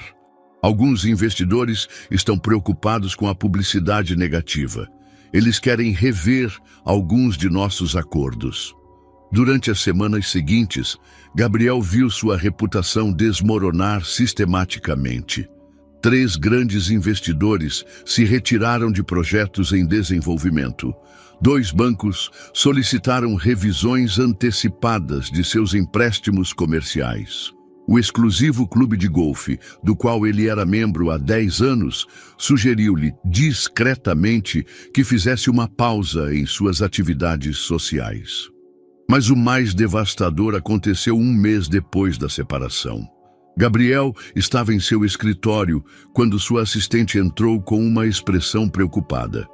[SPEAKER 1] Alguns investidores estão preocupados com a publicidade negativa. Eles querem rever alguns de nossos acordos. Durante as semanas seguintes, Gabriel viu sua reputação desmoronar sistematicamente. 3 grandes investidores se retiraram de projetos em desenvolvimento. 2 bancos solicitaram revisões antecipadas de seus empréstimos comerciais. O exclusivo clube de golfe, do qual ele era membro há 10 anos, sugeriu-lhe discretamente que fizesse uma pausa em suas atividades sociais. Mas o mais devastador aconteceu 1 mês depois da separação. Gabriel estava em seu escritório quando sua assistente entrou com uma expressão preocupada.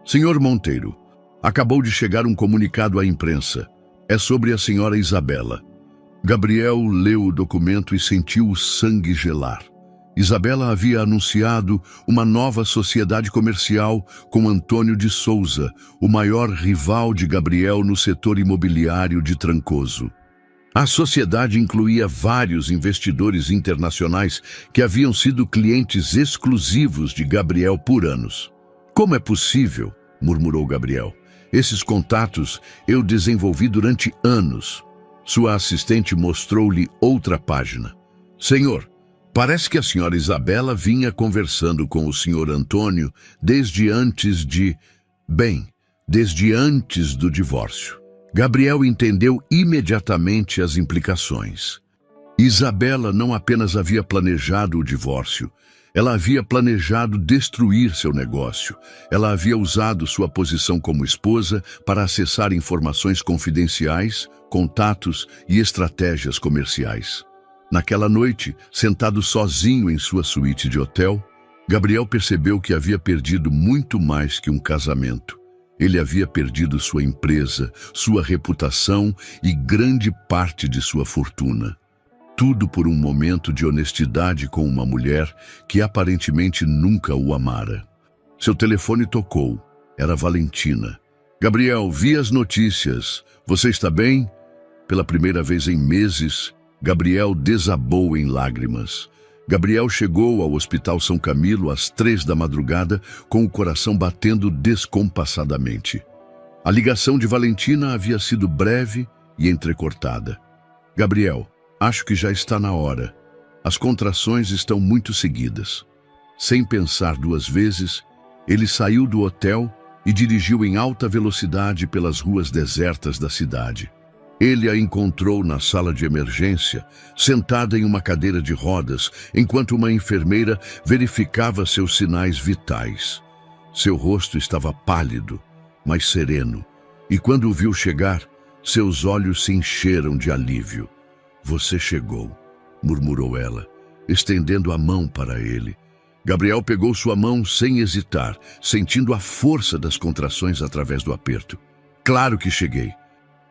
[SPEAKER 1] Senhor Monteiro, acabou de chegar um comunicado à imprensa. É sobre a senhora Isabela. Gabriel leu o documento e sentiu o sangue gelar. Isabela havia anunciado uma nova sociedade comercial com Antônio de Souza, o maior rival de Gabriel no setor imobiliário de Trancoso. A sociedade incluía vários investidores internacionais que haviam sido clientes exclusivos de Gabriel por anos. Como é possível? Murmurou Gabriel. Esses contatos eu desenvolvi durante anos. Sua assistente mostrou-lhe outra página. Senhor, parece que a senhora Isabela vinha conversando com o senhor Antônio desde antes do divórcio. Gabriel entendeu imediatamente as implicações. Isabela não apenas havia planejado o divórcio, ela havia planejado destruir seu negócio. Ela havia usado sua posição como esposa para acessar informações confidenciais, contatos e estratégias comerciais. Naquela noite, sentado sozinho em sua suíte de hotel, Gabriel percebeu que havia perdido muito mais que um casamento. Ele havia perdido sua empresa, sua reputação e grande parte de sua fortuna. Tudo por um momento de honestidade com uma mulher que aparentemente nunca o amara. Seu telefone tocou. Era Valentina. Gabriel, vi as notícias. Você está bem? Pela primeira vez em meses, Gabriel desabou em lágrimas. Gabriel chegou ao Hospital São Camilo às 3 da madrugada, com o coração batendo descompassadamente. A ligação de Valentina havia sido breve e entrecortada. Gabriel, acho que já está na hora. As contrações estão muito seguidas. Sem pensar 2 vezes, ele saiu do hotel e dirigiu em alta velocidade pelas ruas desertas da cidade. Ele a encontrou na sala de emergência, sentada em uma cadeira de rodas, enquanto uma enfermeira verificava seus sinais vitais. Seu rosto estava pálido, mas sereno, e quando o viu chegar, seus olhos se encheram de alívio. Você chegou, murmurou ela, estendendo a mão para ele. Gabriel pegou sua mão sem hesitar, sentindo a força das contrações através do aperto. Claro que cheguei.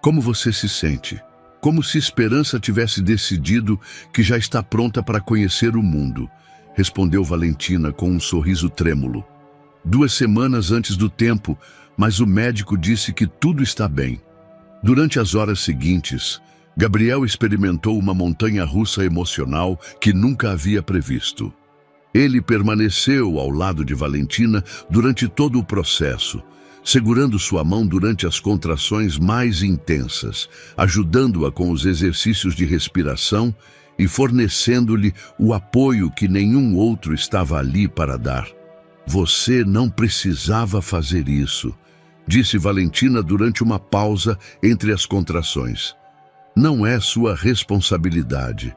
[SPEAKER 1] Como você se sente? Como se Esperança tivesse decidido que já está pronta para conhecer o mundo, respondeu Valentina com um sorriso trêmulo. 2 semanas antes do tempo, mas o médico disse que tudo está bem. Durante as horas seguintes, Gabriel experimentou uma montanha-russa emocional que nunca havia previsto. Ele permaneceu ao lado de Valentina durante todo o processo, segurando sua mão durante as contrações mais intensas, ajudando-a com os exercícios de respiração e fornecendo-lhe o apoio que nenhum outro estava ali para dar. Você não precisava fazer isso, disse Valentina durante uma pausa entre as contrações. Não é sua responsabilidade.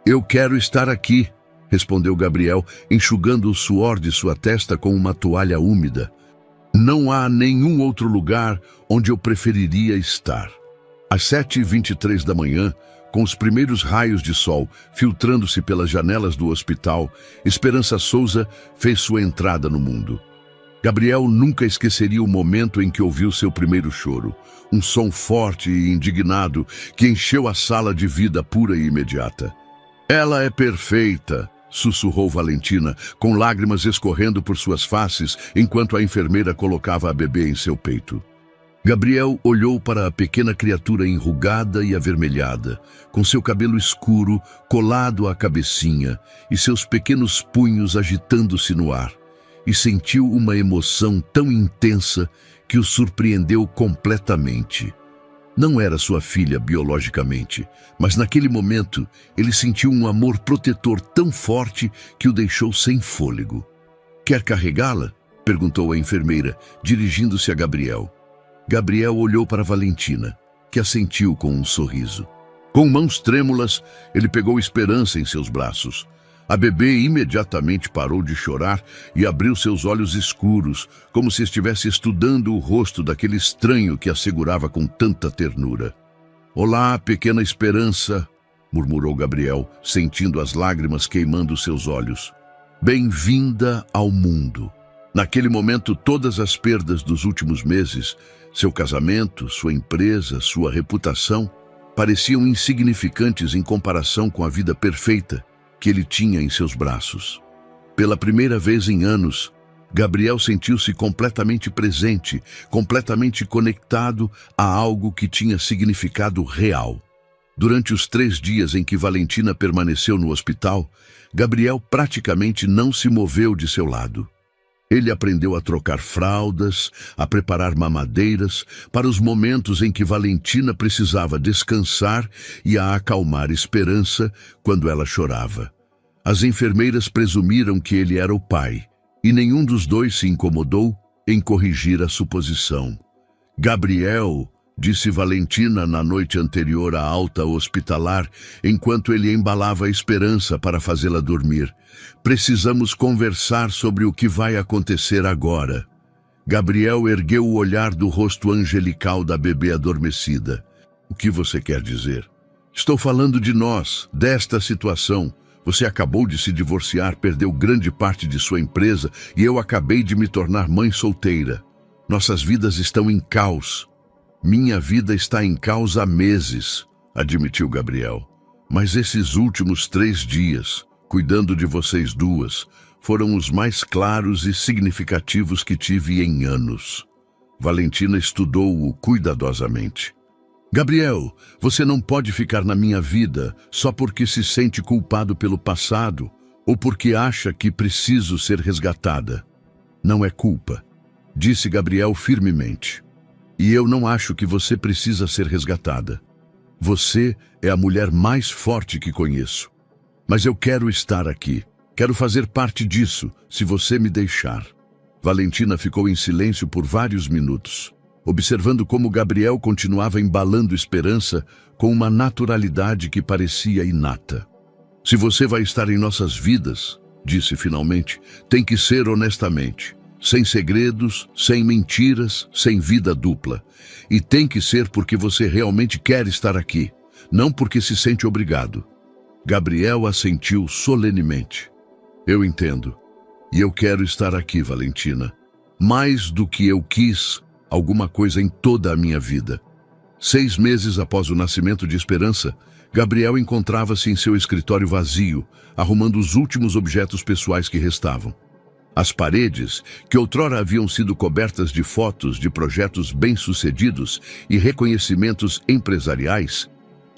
[SPEAKER 1] Eu quero estar aqui, respondeu Gabriel, enxugando o suor de sua testa com uma toalha úmida. Não há nenhum outro lugar onde eu preferiria estar. Às 7h23 da manhã, com os primeiros raios de sol filtrando-se pelas janelas do hospital, Esperança Souza fez sua entrada no mundo. Gabriel nunca esqueceria o momento em que ouviu seu primeiro choro, um som forte e indignado que encheu a sala de vida pura e imediata. Ela é perfeita, sussurrou Valentina, com lágrimas escorrendo por suas faces enquanto a enfermeira colocava a bebê em seu peito. Gabriel olhou para a pequena criatura enrugada e avermelhada, com seu cabelo escuro colado à cabecinha e seus pequenos punhos agitando-se no ar, e sentiu uma emoção tão intensa que o surpreendeu completamente. Não era sua filha biologicamente, mas naquele momento ele sentiu um amor protetor tão forte que o deixou sem fôlego. "Quer carregá-la?" perguntou a enfermeira, dirigindo-se a Gabriel. Gabriel olhou para Valentina, que assentiu com um sorriso. Com mãos trêmulas, ele pegou Esperança em seus braços. A bebê imediatamente parou de chorar e abriu seus olhos escuros, como se estivesse estudando o rosto daquele estranho que a segurava com tanta ternura. "Olá, pequena Esperança", murmurou Gabriel, sentindo as lágrimas queimando seus olhos. "Bem-vinda ao mundo." Naquele momento, todas as perdas dos últimos meses, seu casamento, sua empresa, sua reputação, pareciam insignificantes em comparação com a vida perfeita que ele tinha em seus braços. Pela primeira vez em anos, Gabriel sentiu-se completamente presente, completamente conectado a algo que tinha significado real. Durante os 3 dias em que Valentina permaneceu no hospital, Gabriel praticamente não se moveu de seu lado. Ele aprendeu a trocar fraldas, a preparar mamadeiras para os momentos em que Valentina precisava descansar e a acalmar Esperança quando ela chorava. As enfermeiras presumiram que ele era o pai, e nenhum dos dois se incomodou em corrigir a suposição. "Gabriel", disse Valentina na noite anterior à alta hospitalar, enquanto ele embalava a Esperança para fazê-la dormir, "precisamos conversar sobre o que vai acontecer agora." Gabriel ergueu o olhar do rosto angelical da bebê adormecida. "O que você quer dizer?" "Estou falando de nós, desta situação. Você acabou de se divorciar, perdeu grande parte de sua empresa e eu acabei de me tornar mãe solteira. Nossas vidas estão em caos." "Minha vida está em caos há meses", admitiu Gabriel. "Mas esses últimos 3 dias, cuidando de vocês duas, foram os mais claros e significativos que tive em anos." Valentina estudou-o cuidadosamente. "Gabriel, você não pode ficar na minha vida só porque se sente culpado pelo passado ou porque acha que preciso ser resgatada." "Não é culpa", disse Gabriel firmemente. "E eu não acho que você precisa ser resgatada. Você é a mulher mais forte que conheço. Mas eu quero estar aqui. Quero fazer parte disso, se você me deixar." Valentina ficou em silêncio por vários minutos, observando como Gabriel continuava embalando Esperança com uma naturalidade que parecia inata. "Se você vai estar em nossas vidas", disse finalmente, "tem que ser honestamente. Sem segredos, sem mentiras, sem vida dupla. E tem que ser porque você realmente quer estar aqui, não porque se sente obrigado." Gabriel assentiu solenemente. "Eu entendo. E eu quero estar aqui, Valentina. Mais do que eu quis alguma coisa em toda a minha vida." 6 meses após o nascimento de Esperança, Gabriel encontrava-se em seu escritório vazio, arrumando os últimos objetos pessoais que restavam. As paredes, que outrora haviam sido cobertas de fotos de projetos bem-sucedidos e reconhecimentos empresariais,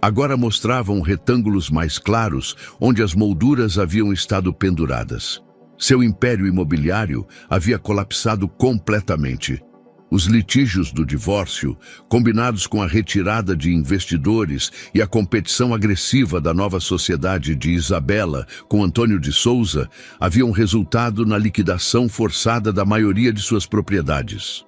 [SPEAKER 1] agora mostravam retângulos mais claros onde as molduras haviam estado penduradas. Seu império imobiliário havia colapsado completamente. Os litígios do divórcio, combinados com a retirada de investidores e a competição agressiva da nova sociedade de Isabela com Antônio de Souza, haviam resultado na liquidação forçada da maioria de suas propriedades.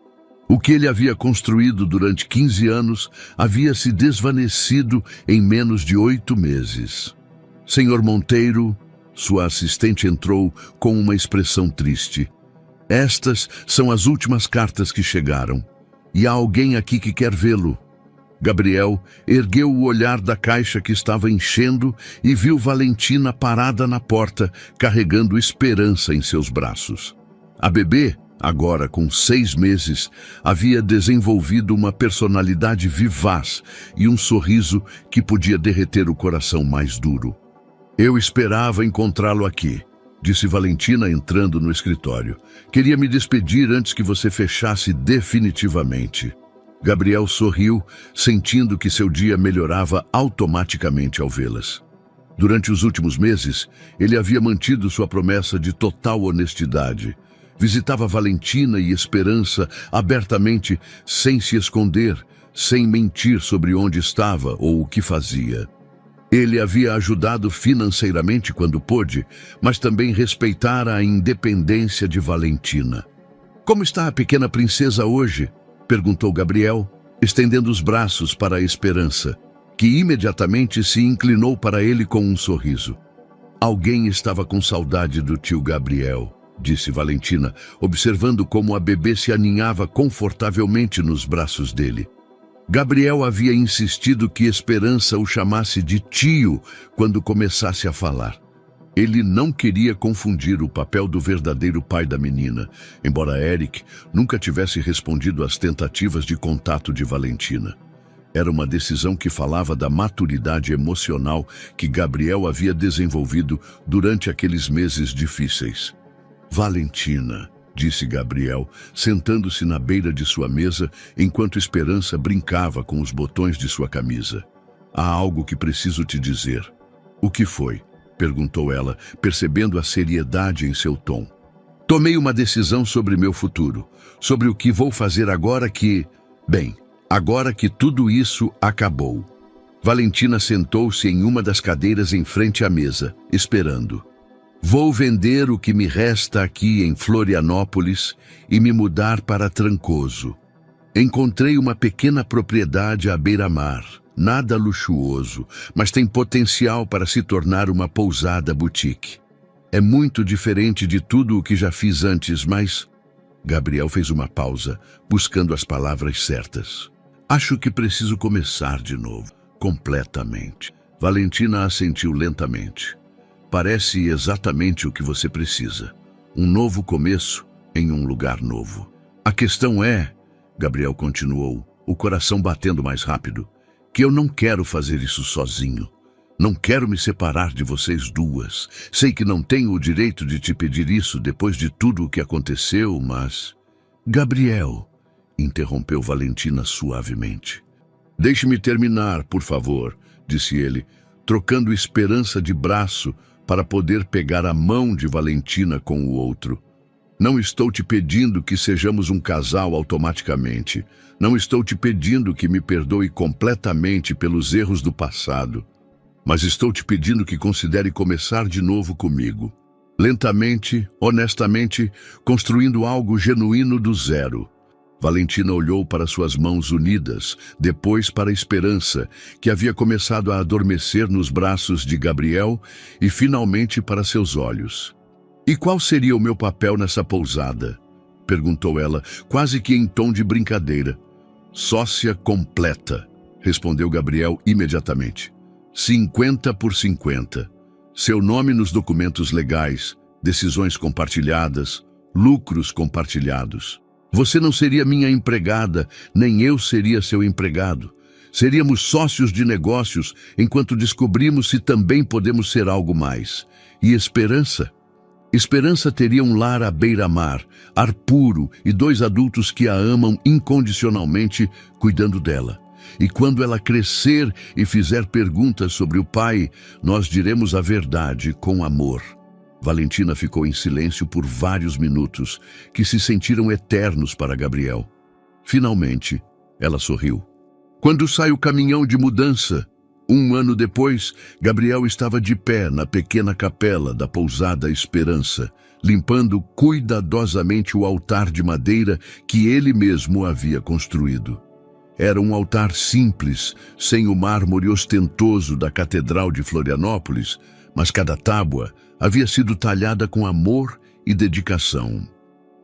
[SPEAKER 1] O que ele havia construído durante 15 anos havia se desvanecido em menos de 8 meses. Senhor Monteiro, sua assistente entrou com uma expressão triste. Estas são as últimas cartas que chegaram. E há alguém aqui que quer vê-lo. Gabriel ergueu o olhar da caixa que estava enchendo e viu Valentina parada na porta, carregando Esperança em seus braços. A bebê, agora com 6 meses, havia desenvolvido uma personalidade vivaz e um sorriso que podia derreter o coração mais duro. Eu esperava encontrá-lo aqui, disse Valentina entrando no escritório. Queria me despedir antes que você fechasse definitivamente. Gabriel sorriu, sentindo que seu dia melhorava automaticamente ao vê-las. Durante os últimos meses, ele havia mantido sua promessa de total honestidade. Visitava Valentina e Esperança abertamente, sem se esconder, sem mentir sobre onde estava ou o que fazia. Ele havia ajudado financeiramente quando pôde, mas também respeitara a independência de Valentina. Como está a pequena princesa hoje? Perguntou Gabriel, estendendo os braços para a Esperança, que imediatamente se inclinou para ele com um sorriso. Alguém estava com saudade do tio Gabriel, disse Valentina, observando como a bebê se aninhava confortavelmente nos braços dele. Gabriel havia insistido que Esperança o chamasse de tio quando começasse a falar. Ele não queria confundir o papel do verdadeiro pai da menina, embora Eric nunca tivesse respondido às tentativas de contato de Valentina. Era uma decisão que falava da maturidade emocional que Gabriel havia desenvolvido durante aqueles meses difíceis. Valentina, disse Gabriel, sentando-se na beira de sua mesa enquanto Esperança brincava com os botões de sua camisa. Há algo que preciso te dizer. O que foi? Perguntou ela, percebendo a seriedade em seu tom. Tomei uma decisão sobre meu futuro, sobre o que vou fazer agora que... agora que tudo isso acabou. Valentina sentou-se em uma das cadeiras em frente à mesa, esperando. Vou vender o que me resta aqui em Florianópolis e me mudar para Trancoso. Encontrei uma pequena propriedade à beira-mar, nada luxuoso, mas tem potencial para se tornar uma pousada boutique. É muito diferente de tudo o que já fiz antes, mas... Gabriel fez uma pausa, buscando as palavras certas. Acho que preciso começar de novo, completamente. Valentina assentiu lentamente. Parece exatamente o que você precisa. Um novo começo em um lugar novo. A questão é, Gabriel continuou, o coração batendo mais rápido, que eu não quero fazer isso sozinho. Não quero me separar de vocês duas. Sei que não tenho o direito de te pedir isso depois de tudo o que aconteceu, mas... Gabriel, interrompeu Valentina suavemente. Deixe-me terminar, por favor, disse ele, trocando Esperança de braço para poder pegar a mão de Valentina com o outro. Não estou te pedindo que sejamos um casal automaticamente. Não estou te pedindo que me perdoe completamente pelos erros do passado. Mas estou te pedindo que considere começar de novo comigo. Lentamente, honestamente, construindo algo genuíno do zero. Valentina olhou para suas mãos unidas, depois para a Esperança, que havia começado a adormecer nos braços de Gabriel, e finalmente para seus olhos. E qual seria o meu papel nessa pousada? Perguntou ela, quase que em tom de brincadeira. Sócia completa, respondeu Gabriel imediatamente. 50/50. Seu nome nos documentos legais, decisões compartilhadas, lucros compartilhados. Você não seria minha empregada, nem eu seria seu empregado. Seríamos sócios de negócios enquanto descobrimos se também podemos ser algo mais. E Esperança? Esperança teria um lar à beira-mar, ar puro e 2 adultos que a amam incondicionalmente, cuidando dela. E quando ela crescer e fizer perguntas sobre o pai, nós diremos a verdade com amor. Valentina ficou em silêncio por vários minutos, que se sentiram eternos para Gabriel. Finalmente, ela sorriu. Quando sai o caminhão de mudança? 1 ano depois, Gabriel estava de pé na pequena capela da pousada Esperança, limpando cuidadosamente o altar de madeira que ele mesmo havia construído. Era um altar simples, sem o mármore ostentoso da Catedral de Florianópolis, mas cada tábua havia sido talhada com amor e dedicação.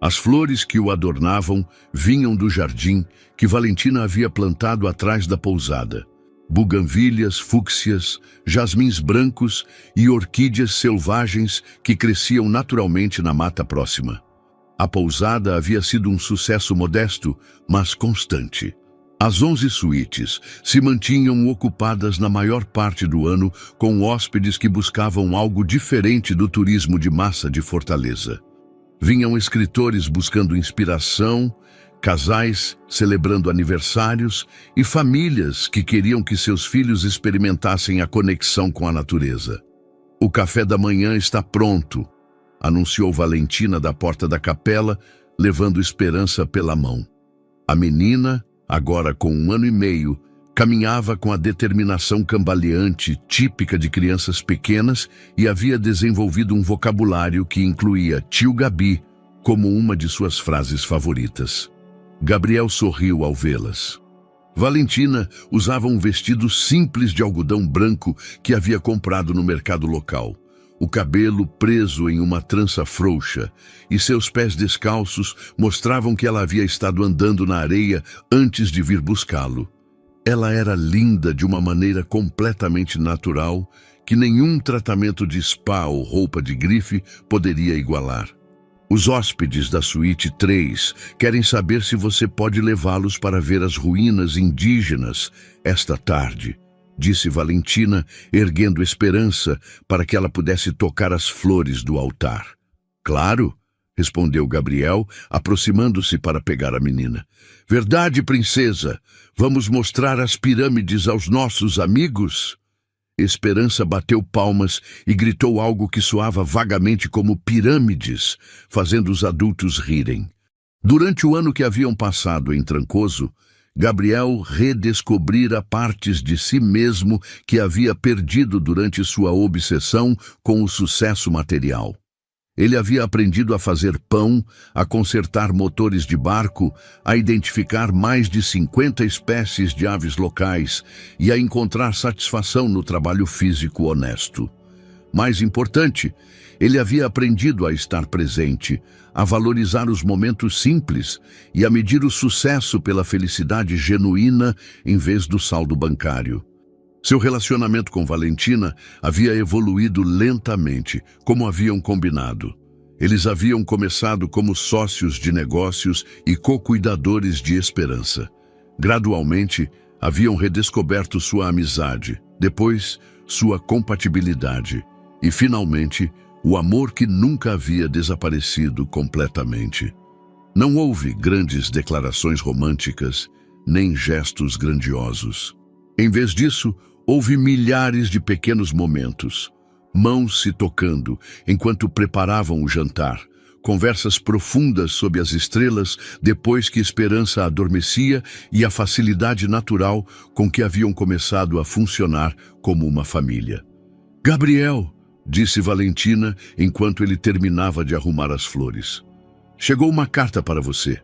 [SPEAKER 1] As flores que o adornavam vinham do jardim que Valentina havia plantado atrás da pousada. Buganvílias, fúcsias, jasmins brancos e orquídeas selvagens que cresciam naturalmente na mata próxima. A pousada havia sido um sucesso modesto, mas constante. As 11 suítes se mantinham ocupadas na maior parte do ano com hóspedes que buscavam algo diferente do turismo de massa de Fortaleza. Vinham escritores buscando inspiração, casais celebrando aniversários e famílias que queriam que seus filhos experimentassem a conexão com a natureza. O café da manhã está pronto, anunciou Valentina da porta da capela, levando Esperança pela mão. A menina, agora com 1 ano e meio, caminhava com a determinação cambaleante típica de crianças pequenas e havia desenvolvido um vocabulário que incluía tio Gabi como uma de suas frases favoritas. Gabriel sorriu ao vê-las. Valentina usava um vestido simples de algodão branco que havia comprado no mercado local, o cabelo preso em uma trança frouxa, e seus pés descalços mostravam que ela havia estado andando na areia antes de vir buscá-lo. Ela era linda de uma maneira completamente natural, que nenhum tratamento de spa ou roupa de grife poderia igualar. Os hóspedes da suíte 3 querem saber se você pode levá-los para ver as ruínas indígenas esta tarde, disse Valentina, erguendo Esperança para que ela pudesse tocar as flores do altar. Claro, respondeu Gabriel, aproximando-se para pegar a menina. Verdade, princesa, vamos mostrar as pirâmides aos nossos amigos? Esperança bateu palmas e gritou algo que soava vagamente como pirâmides, fazendo os adultos rirem. Durante o ano que haviam passado em Trancoso, Gabriel redescobrira partes de si mesmo que havia perdido durante sua obsessão com o sucesso material. Ele havia aprendido a fazer pão, a consertar motores de barco, a identificar mais de 50 espécies de aves locais e a encontrar satisfação no trabalho físico honesto. Mais importante, ele havia aprendido a estar presente, a valorizar os momentos simples e a medir o sucesso pela felicidade genuína em vez do saldo bancário. Seu relacionamento com Valentina havia evoluído lentamente, como haviam combinado. Eles haviam começado como sócios de negócios e co-cuidadores de Esperança. Gradualmente, haviam redescoberto sua amizade, depois, sua compatibilidade e, finalmente, o amor que nunca havia desaparecido completamente. Não houve grandes declarações românticas, nem gestos grandiosos. Em vez disso, houve milhares de pequenos momentos, mãos se tocando enquanto preparavam o jantar, conversas profundas sob as estrelas depois que Esperança adormecia e a facilidade natural com que haviam começado a funcionar como uma família. Gabriel, disse Valentina enquanto ele terminava de arrumar as flores. Chegou uma carta para você.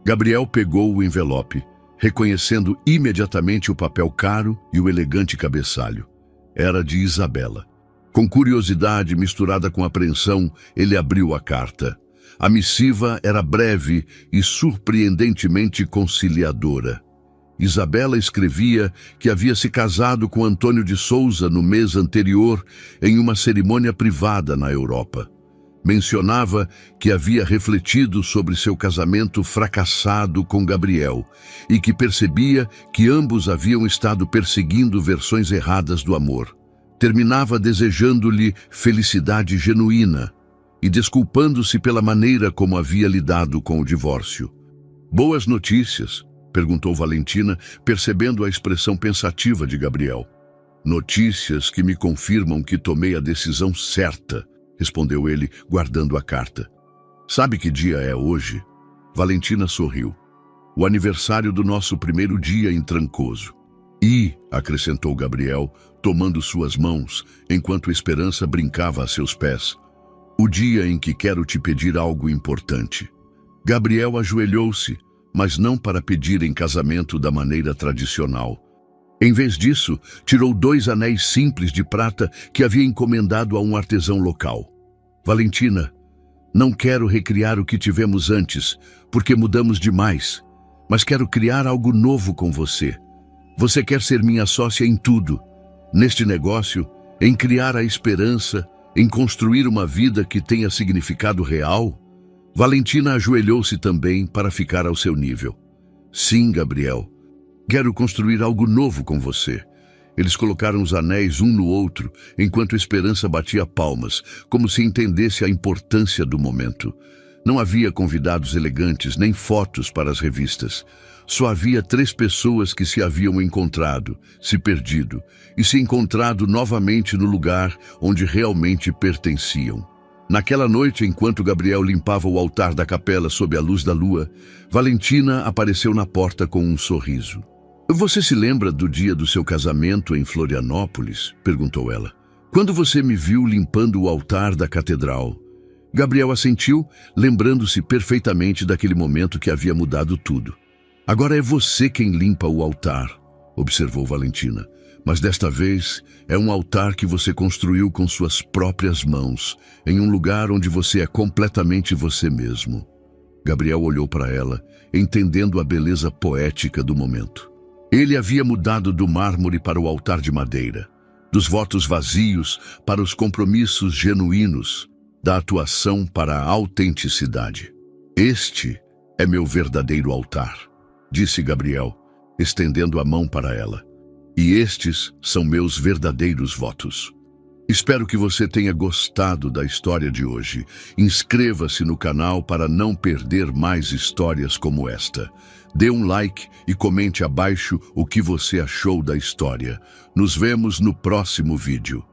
[SPEAKER 1] Gabriel pegou o envelope, reconhecendo imediatamente o papel caro e o elegante cabeçalho. Era de Isabela. Com curiosidade misturada com apreensão, ele abriu a carta. A missiva era breve e surpreendentemente conciliadora. Isabela escrevia que havia se casado com Antônio de Souza no mês anterior em uma cerimônia privada na Europa. Mencionava que havia refletido sobre seu casamento fracassado com Gabriel e que percebia que ambos haviam estado perseguindo versões erradas do amor. Terminava desejando-lhe felicidade genuína e desculpando-se pela maneira como havia lidado com o divórcio. Boas notícias? Perguntou Valentina, percebendo a expressão pensativa de Gabriel. Notícias que me confirmam que tomei a decisão certa, respondeu ele, guardando a carta. Sabe que dia é hoje? Valentina sorriu. o aniversário do nosso primeiro dia em Trancoso. E, acrescentou Gabriel, tomando suas mãos, enquanto Esperança brincava a seus pés, o dia em que quero te pedir algo importante. Gabriel ajoelhou-se, mas não para pedir em casamento da maneira tradicional. Em vez disso, tirou 2 anéis simples de prata que havia encomendado a um artesão local. Valentina, não quero recriar o que tivemos antes, porque mudamos demais, mas quero criar algo novo com você. Você quer ser minha sócia em tudo, neste negócio, em criar a esperança, em construir uma vida que tenha significado real? Valentina ajoelhou-se também para ficar ao seu nível. Sim, Gabriel. Quero construir algo novo com você. Eles colocaram os anéis um no outro, enquanto Esperança batia palmas, como se entendesse a importância do momento. Não havia convidados elegantes, nem fotos para as revistas. Só havia 3 pessoas que se haviam encontrado, se perdido, e se encontrado novamente no lugar onde realmente pertenciam. Naquela noite, enquanto Gabriel limpava o altar da capela sob a luz da lua, Valentina apareceu na porta com um sorriso. Você se lembra do dia do seu casamento em Florianópolis? Perguntou ela. Quando você me viu limpando o altar da catedral? Gabriel assentiu, lembrando-se perfeitamente daquele momento que havia mudado tudo. Agora é você quem limpa o altar, observou Valentina. Mas desta vez é um altar que você construiu com suas próprias mãos, em um lugar onde você é completamente você mesmo. Gabriel olhou para ela, entendendo a beleza poética do momento. Ele havia mudado do mármore para o altar de madeira, dos votos vazios para os compromissos genuínos, da atuação para a autenticidade. Este é meu verdadeiro altar, disse Gabriel, estendendo a mão para ela. E estes são meus verdadeiros votos. Espero que você tenha gostado da história de hoje. Inscreva-se no canal para não perder mais histórias como esta. Dê um like e comente abaixo o que você achou da história. Nos vemos no próximo vídeo.